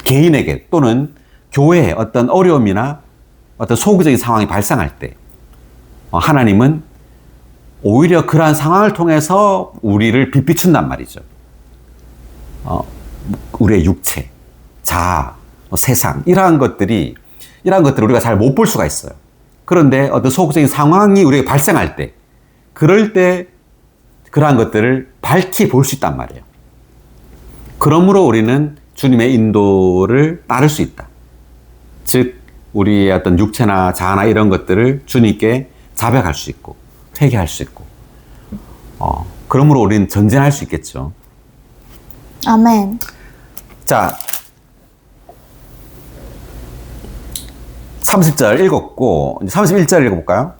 개인에게 또는 교회에 어떤 어려움이나 어떤 소극적인 상황이 발생할 때 하나님은 오히려 그러한 상황을 통해서 우리를 빛비춘단 말이죠. 우리의 육체, 자아, 세상 이러한 것들을 우리가 잘 못 볼 수가 있어요. 그런데 어떤 소극적인 상황이 우리에게 발생할 때 그럴 때 그러한 것들을 밝히 볼 수 있단 말이에요. 그러므로 우리는 주님의 인도를 따를 수 있다. 즉 우리의 어떤 육체나 자아나 이런 것들을 주님께 자백할 수 있고 회개할 수 있고 그러므로 우리는 전진할 수 있겠죠. 아멘. 자, 30절 읽었고 이제 31절 읽어볼까요?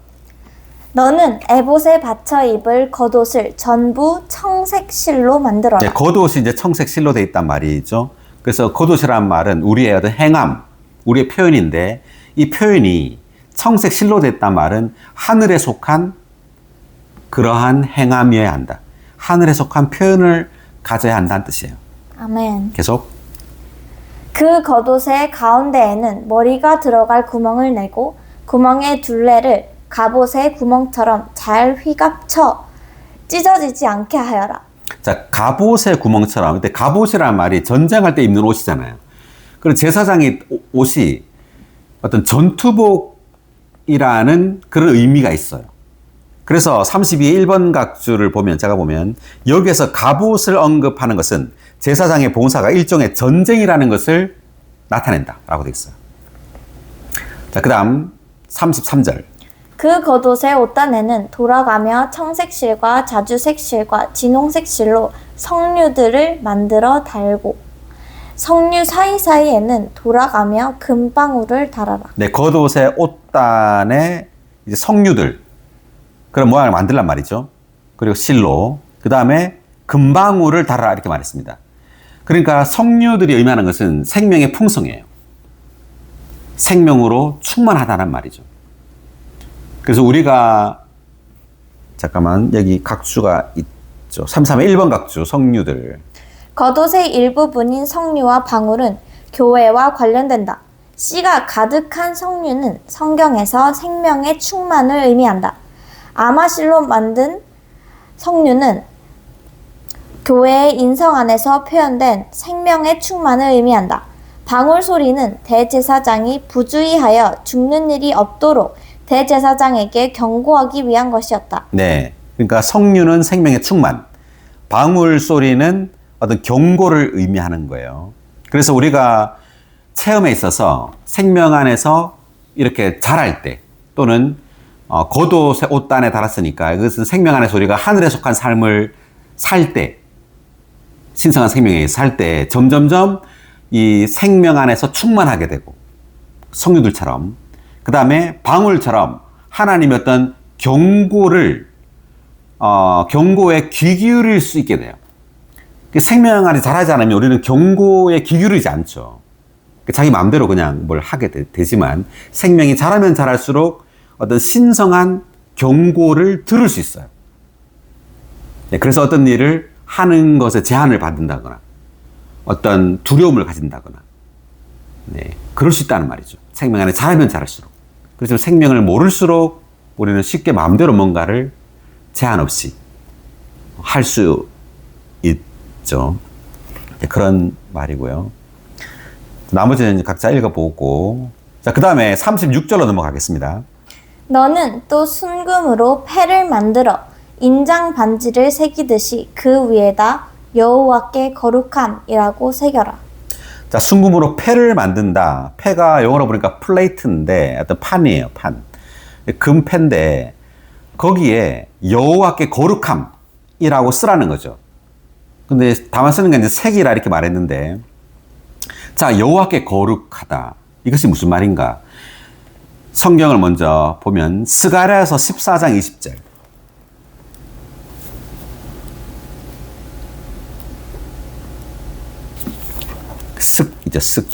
너는 에봇에 받쳐 입을 겉옷을 전부 청색 실로 만들어라. 네, 겉옷이 이제 청색 실로 돼 있단 말이죠. 그래서 겉옷이란 말은 우리의 어떤 행함, 우리의 표현인데 이 표현이 청색 실로 됐단 말은 하늘에 속한 그러한 행함이어야 한다. 하늘에 속한 표현을 가져야 한다는 뜻이에요. 아멘. 계속. 그 겉옷의 가운데에는 머리가 들어갈 구멍을 내고 구멍의 둘레를 갑옷의 구멍처럼 잘 휘갑쳐 찢어지지 않게 하여라. 자, 갑옷의 구멍처럼. 근데 갑옷이라는 말이 전쟁할 때 입는 옷이잖아요. 그리고 제사장의 옷이 어떤 전투복이라는 그런 의미가 있어요. 그래서 32의 1번 각주를 보면, 제가 보면, 여기에서 갑옷을 언급하는 것은 제사장의 봉사가 일종의 전쟁이라는 것을 나타낸다라고 되어 있어요. 자, 그 다음 33절. 그 겉옷의 옷단에는 돌아가며 청색 실과 자주색 실과 진홍색 실로 석류들을 만들어 달고 석류 사이사이에는 돌아가며 금방울을 달아라. 네, 겉옷의 옷단에 이제 석류들, 그런 모양을 만들란 말이죠. 그리고 실로, 그 다음에 금방울을 달아라 이렇게 말했습니다. 그러니까 석류들이 의미하는 것은 생명의 풍성이에요. 생명으로 충만하다는 말이죠. 그래서 우리가 잠깐만 여기 각주가 있죠. 33의 1번 각주 석류들. 겉옷의 일부분인 석류와 방울은 교회와 관련된다. 씨가 가득한 석류는 성경에서 생명의 충만을 의미한다. 아마실로 만든 석류는 교회의 인성 안에서 표현된 생명의 충만을 의미한다. 방울 소리는 대제사장이 부주의하여 죽는 일이 없도록 대제사장에게 경고하기 위한 것이었다. 네, 그러니까 석류는 생명의 충만, 방울 소리는 어떤 경고를 의미하는 거예요. 그래서 우리가 체험에 있어서 생명 안에서 이렇게 자랄 때 또는 겉옷의 옷단에 달았으니까 이것은 생명 안에서 우리가 하늘에 속한 삶을 살 때, 신성한 생명에 살 때 점점점 이 생명 안에서 충만하게 되고 석류들처럼, 그 다음에 방울처럼 하나님의 어떤 경고에 귀 기울일 수 있게 돼요. 생명 안에 자라지 않으면 우리는 경고에 귀 기울이지 않죠. 자기 마음대로 그냥 뭘 하게 되지만 생명이 자라면 자랄수록 어떤 신성한 경고를 들을 수 있어요. 네, 그래서 어떤 일을 하는 것에 제한을 받는다거나 어떤 두려움을 가진다거나 그럴 수 있다는 말이죠. 생명 안에 자라면 자랄수록. 그래서 생명을 모를수록 우리는 쉽게 마음대로 뭔가를 제한 없이 할 수 있죠. 그런 말이고요. 나머지는 각자 읽어보고, 자, 그 다음에 36절로 넘어가겠습니다. 너는 또 순금으로 패를 만들어 인장 반지를 새기듯이 그 위에다 여호와께 거룩함이라고 새겨라. 자, 순금으로 패를 만든다. 패가 영어로 보니까 플레이트인데 어떤 판이에요, 판. 금패인데 거기에 여호와께 거룩함이라고 쓰라는 거죠. 근데 다만 쓰는 게 이제 색이라 이렇게 말했는데, 자, 여호와께 거룩하다. 이것이 무슨 말인가? 성경을 먼저 보면 스가랴서 14장 20절. 습이죠, 습.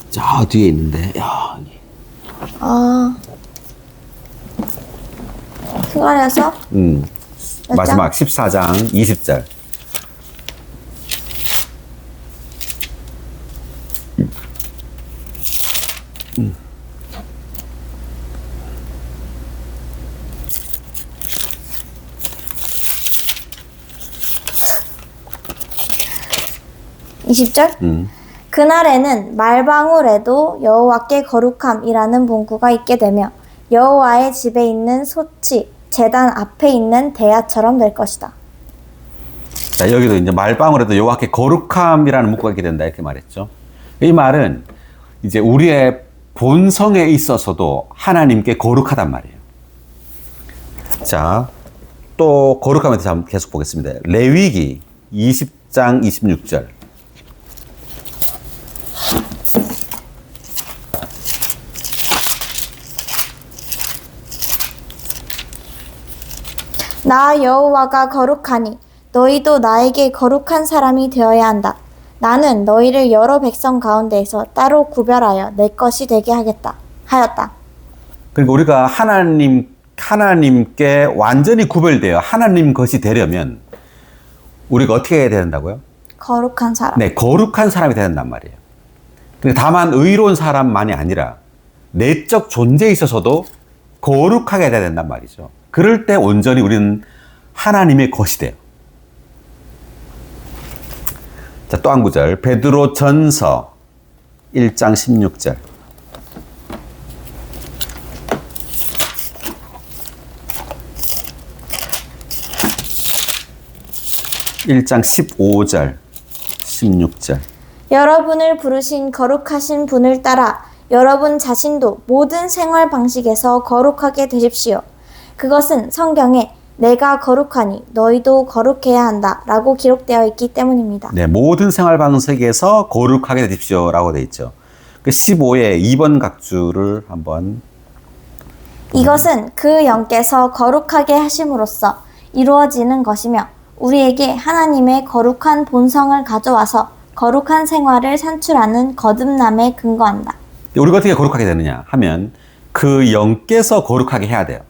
저 뒤에 있는데, 야, 아, 스가랴서 몇 마지막 14장 20절. 장 20절? 그날에는 말방울에도 여호와께 거룩함이라는 문구가 있게 되며 여호와의 집에 있는 솥이 제단 앞에 있는 대야처럼 될 것이다. 자, 여기도 이제 말방울에도 여호와께 거룩함이라는 문구가 있게 된다 이렇게 말했죠. 이 말은 이제 우리의 본성에 있어서도 하나님께 거룩하단 말이에요. 자, 또 거룩함에 대해서 한번 계속 보겠습니다. 레위기 20장 26절. 나 여호와가 거룩하니 너희도 나에게 거룩한 사람이 되어야 한다. 나는 너희를 여러 백성 가운데에서 따로 구별하여 내 것이 되게 하였다. 그러니까 우리가 하나님께 완전히 구별되어 하나님 것이 되려면 우리가 어떻게 해야 된다고요? 거룩한 사람. 네, 거룩한 사람이 되야 된단 말이에요. 근데 다만 의로운 사람만이 아니라 내적 존재에 있어서도 거룩하게 돼야 된단 말이죠. 그럴 때 온전히 우리는 하나님의 것이 돼요. 자, 또 한 구절. 베드로 전서 1장 16절. 1장 15절, 16절. 여러분을 부르신 거룩하신 분을 따라 여러분 자신도 모든 생활 방식에서 거룩하게 되십시오. 그것은 성경에 내가 거룩하니 너희도 거룩해야 한다 라고 기록되어 있기 때문입니다. 네, 모든 생활 방식에서 거룩하게 되십시오 라고 되어 있죠. 그 15의 2번 각주를 한번. 이것은 그 영께서 거룩하게 하심으로써 이루어지는 것이며 우리에게 하나님의 거룩한 본성을 가져와서 거룩한 생활을 산출하는 거듭남에 근거한다. 우리가 어떻게 거룩하게 되느냐 하면 그 영께서 거룩하게 해야 돼요.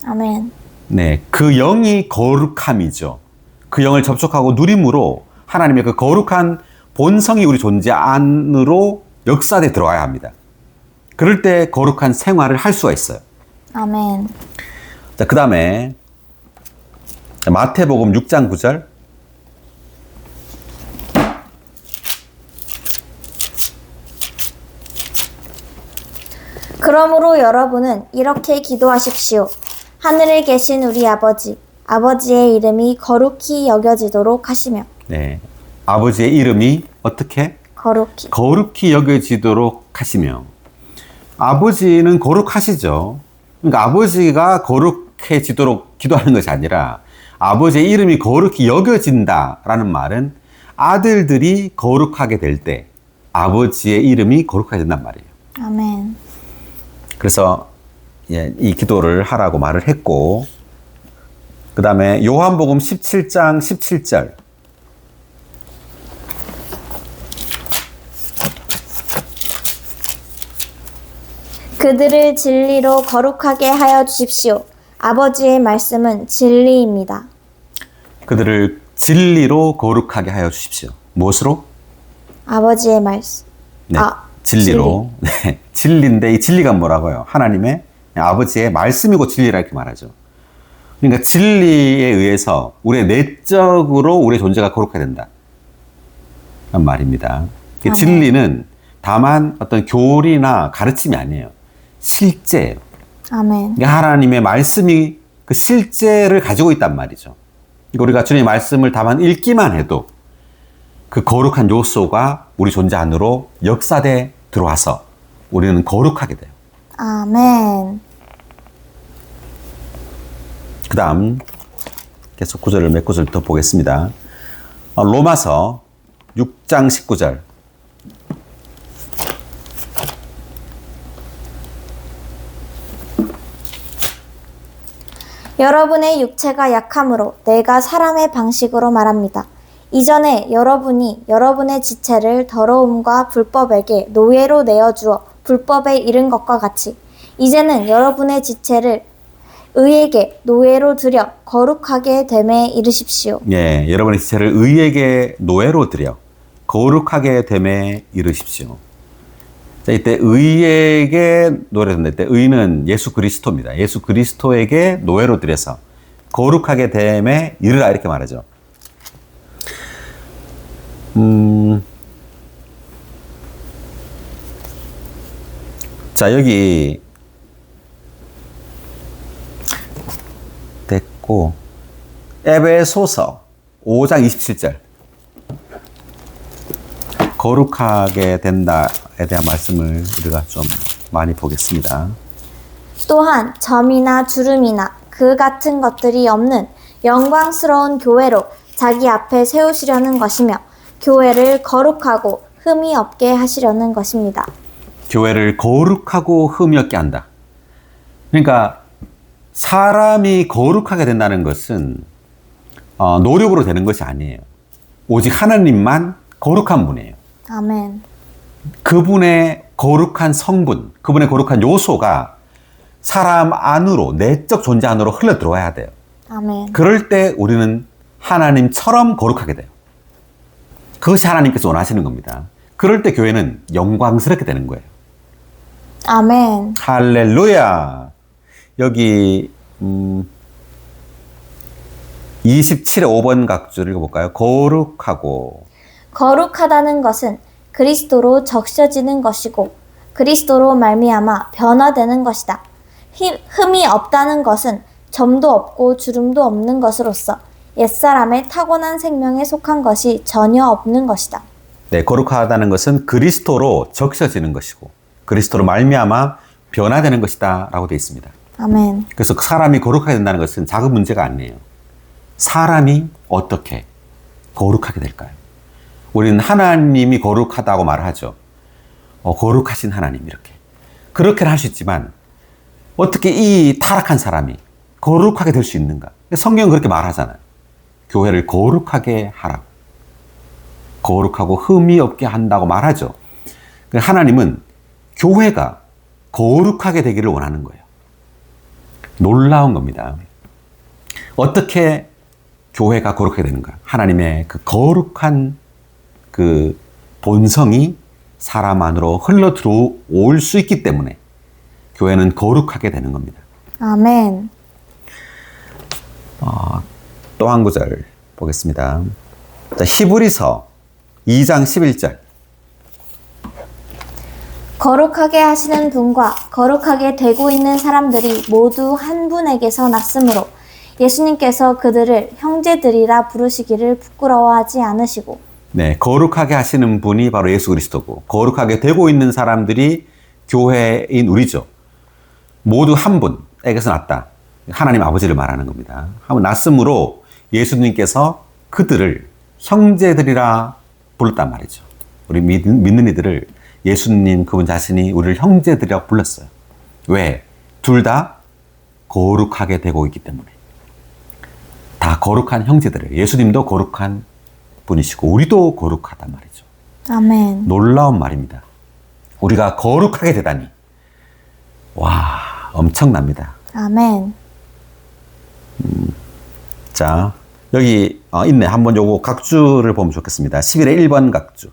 아멘. 네, 그 영이 거룩함이죠. 그 영을 접촉하고 누림으로 하나님의 그 거룩한 본성이 우리 존재 안으로 역사돼 들어와야 합니다. 그럴 때 거룩한 생활을 할 수가 있어요. 아멘. 자, 그 다음에 마태복음 6장 9절. 그러므로 여러분은 이렇게 기도하십시오. 하늘에 계신 우리 아버지, 아버지의 이름이 거룩히 여겨지도록 하시며. 네, 아버지의 이름이 어떻게? 거룩히 여겨지도록 하시며. 아버지는 거룩하시죠. 그러니까 아버지가 거룩해지도록 기도하는 것이 아니라 아버지의 이름이 거룩히 여겨진다라는 말은 아들들이 거룩하게 될 때 아버지의 이름이 거룩하게 된단 말이에요. 아멘. 그래서 이 기도를 하라고 말을 했고, 그 다음에 요한복음 17장 17절. 그들을 진리로 거룩하게 하여 주십시오. 아버지의 말씀은 진리입니다. 그들을 진리로 거룩하게 하여 주십시오. 무엇으로? 아버지의 말씀. 네, 진리로. 네, 진리인데 이 진리가 뭐라고요? 하나님의 아버지의 말씀이고 진리라 이렇게 말하죠. 그러니까 진리에 의해서 우리의 내적으로 우리의 존재가 거룩하게 된다. 란 말입니다. 진리는 다만 어떤 교리나 가르침이 아니에요. 실제예요. 아멘. 그러니까 하나님의 말씀이 그 실제를 가지고 있단 말이죠. 그러니까 우리가 주님의 말씀을 다만 읽기만 해도 그 거룩한 요소가 우리 존재 안으로 역사돼 들어와서 우리는 거룩하게 돼요. 아멘. 그 다음 계속 구절을 몇 구절 더 보겠습니다. 로마서 6장 19절. 여러분의 육체가 약함으로 내가 사람의 방식으로 말합니다. 이전에 여러분이 여러분의 지체를 더러움과 불법에게 노예로 내어주어 불법에 이른 것과 같이 이제는 여러분의 지체를 의에게 노예로 들여 거룩하게 됨에 이르십시오. 예, 여러분의 지체를 의에게 노예로 드려 거룩하게 됨에 이르십시오. 자, 이때 의에게 노예로 든다. 이때 의는 예수 그리스도입니다. 예수 그리스도에게 노예로 드려서 거룩하게 됨에 이르라 이렇게 말하죠. 자, 여기 됐고 에베소서 5장 27절 거룩하게 된다에 대한 말씀을 우리가 좀 많이 보겠습니다. 또한 점이나 주름이나 그 같은 것들이 없는 영광스러운 교회로 자기 앞에 세우시려는 것이며 교회를 거룩하고 흠이 없게 하시려는 것입니다. 교회를 거룩하고 흠이 없게 한다. 그러니까 사람이 거룩하게 된다는 것은 노력으로 되는 것이 아니에요. 오직 하나님만 거룩한 분이에요. 아멘. 그분의 거룩한 성분, 그분의 거룩한 요소가 사람 안으로, 내적 존재 안으로 흘러 들어와야 돼요. 아멘. 그럴 때 우리는 하나님처럼 거룩하게 돼요. 그것이 하나님께서 원하시는 겁니다. 그럴 때 교회는 영광스럽게 되는 거예요. 아멘. 할렐루야. 여기 27의 5번 각주를 읽어볼까요? 거룩하고 거룩하다는 것은 그리스도로 적셔지는 것이고 그리스도로 말미암아 변화되는 것이다. 흠이 없다는 것은 점도 없고 주름도 없는 것으로서 옛사람의 타고난 생명에 속한 것이 전혀 없는 것이다. 네, 거룩하다는 것은 그리스도로 적셔지는 것이고 그리스도로 말미암아 변화되는 것이다 라고 되어 있습니다. 아멘. 그래서 사람이 거룩하게 된다는 것은 작은 문제가 아니에요. 사람이 어떻게 거룩하게 될까요? 우리는 하나님이 거룩하다고 말하죠. 거룩하신 하나님 이렇게. 그렇게는 할 수 있지만 어떻게 이 타락한 사람이 거룩하게 될 수 있는가? 성경은 그렇게 말하잖아요. 교회를 거룩하게 하라고. 거룩하고 흠이 없게 한다고 말하죠. 하나님은 교회가 거룩하게 되기를 원하는 거예요. 놀라운 겁니다. 어떻게 교회가 거룩하게 되는가? 하나님의 그 거룩한 그 본성이 사람 안으로 흘러 들어올 수 있기 때문에 교회는 거룩하게 되는 겁니다. 아멘. 또 한 구절 보겠습니다. 자, 히브리서 2장 11절. 거룩하게 하시는 분과 거룩하게 되고 있는 사람들이 모두 한 분에게서 났으므로 예수님께서 그들을 형제들이라 부르시기를 부끄러워하지 않으시고. 네, 거룩하게 하시는 분이 바로 예수 그리스도고 거룩하게 되고 있는 사람들이 교회인 우리죠. 모두 한 분에게서 났다. 하나님 아버지를 말하는 겁니다. 한번 났으므로 예수님께서 그들을 형제들이라 불렀단 말이죠. 우리 믿는 이들을 예수님 그분 자신이 우리를 형제들이라고 불렀어요. 왜? 둘 다 거룩하게 되고 있기 때문에. 다 거룩한 형제들이에요. 예수님도 거룩한 분이시고 우리도 거룩하단 말이죠. 아멘. 놀라운 말입니다. 우리가 거룩하게 되다니. 와, 엄청납니다. 아멘. 자, 여기 있네. 한번 요거 각주를 보면 좋겠습니다. 11의 1번 각주.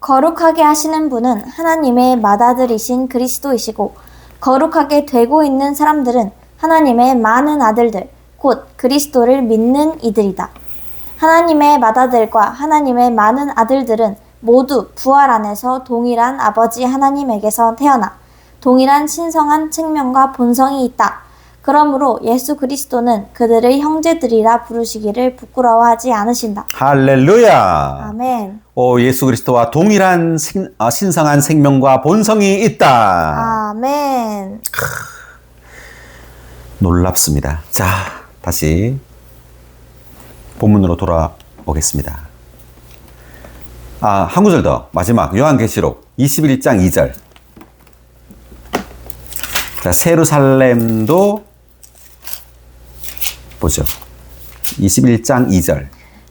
거룩하게 하시는 분은 하나님의 맏아들이신 그리스도이시고 거룩하게 되고 있는 사람들은 하나님의 많은 아들들 곧 그리스도를 믿는 이들이다. 하나님의 맏아들과 하나님의 많은 아들들은 모두 부활 안에서 동일한 아버지 하나님에게서 태어나 동일한 신성한 측면과 본성이 있다. 그러므로 예수 그리스도는 그들의 형제들이라 부르시기를 부끄러워하지 않으신다. 할렐루야. 아멘. 예수 그리스도와 동일한 신성한 생명과 본성이 있다. 아멘. 놀랍습니다. 자, 다시 본문으로 돌아오겠습니다. 한 구절 더. 마지막 요한계시록 21장 2절. 자, 세루살렘도 보죠. 21장 2절.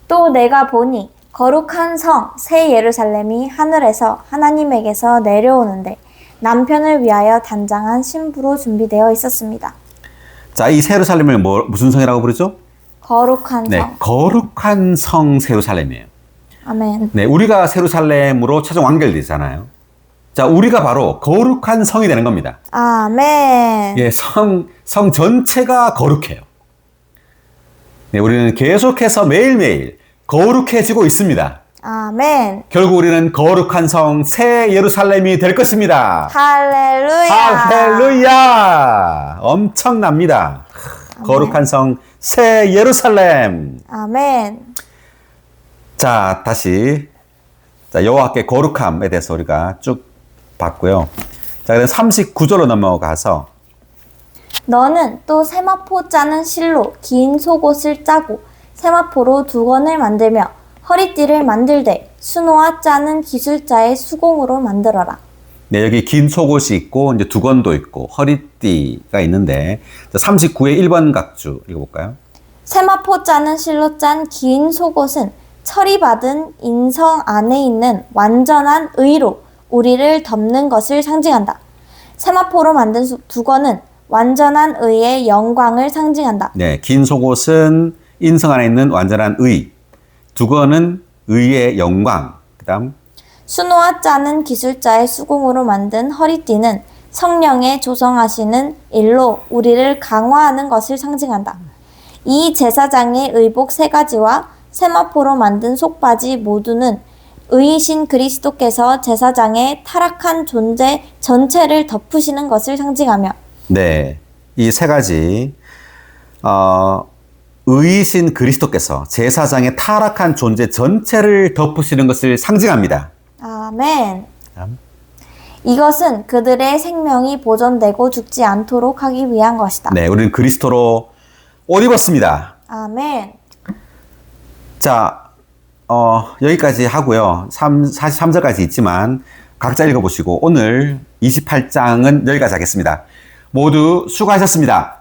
또 내가 보니 거룩한 성, 새 예루살렘이 하늘에서 하나님에게서 내려오는데 남편을 위하여 단장한 신부로 준비되어 있었습니다. 자, 이 세루살렘을 무슨 성이라고 부르죠? 거룩한 네, 성. 거룩한 성 세루살렘이에요. 아멘. 네, 우리가 세루살렘으로 최종 완결되잖아요. 자, 우리가 바로 거룩한 성이 되는 겁니다. 아멘. 예, 성 전체가 거룩해요. 네, 우리는 계속해서 매일매일 거룩해지고 있습니다. 아멘. 결국 우리는 거룩한 성 새 예루살렘이 될 것입니다. 할렐루야. 할렐루야! 엄청납니다. 거룩한 성 새 예루살렘. 아멘. 자, 다시 여호와께 거룩함에 대해서 우리가 쭉 봤고요. 자, 그럼 39절로 넘어가서 너는 또 세마포 짜는 실로 긴 속옷을 짜고 세마포로 두건을 만들며 허리띠를 만들되 수노와 짜는 기술자의 수공으로 만들어라. 네, 여기 긴 속옷이 있고 이제 두건도 있고 허리띠가 있는데 39의 1번 각주 읽어볼까요? 세마포 짜는 실로 짠 긴 속옷은 철이 받은 인성 안에 있는 완전한 의로 우리를 덮는 것을 상징한다. 세마포로 만든 두건은 완전한 의의 영광을 상징한다. 네, 긴 속옷은 인성 안에 있는 완전한 의, 두건은 의의 영광, 그 다음 수노와 짜는 기술자의 수공으로 만든 허리띠는 성령의 조성하시는 일로 우리를 강화하는 것을 상징한다. 이 제사장의 의복 3가지와 세마포로 만든 속바지 모두는 의이신 그리스도께서 제사장의 타락한 존재 전체를 덮으시는 것을 상징하며 네, 이 3가지 의이신 그리스도께서 제사장의 타락한 존재 전체를 덮으시는 것을 상징합니다. 아멘. 이것은 그들의 생명이 보존되고 죽지 않도록 하기 위한 것이다. 네, 우리는 그리스도로 옷 입었습니다. 아멘. 자, 여기까지 하고요. 43절까지 있지만 각자 읽어보시고 오늘 28장은 여기까지 하겠습니다. 모두 수고하셨습니다.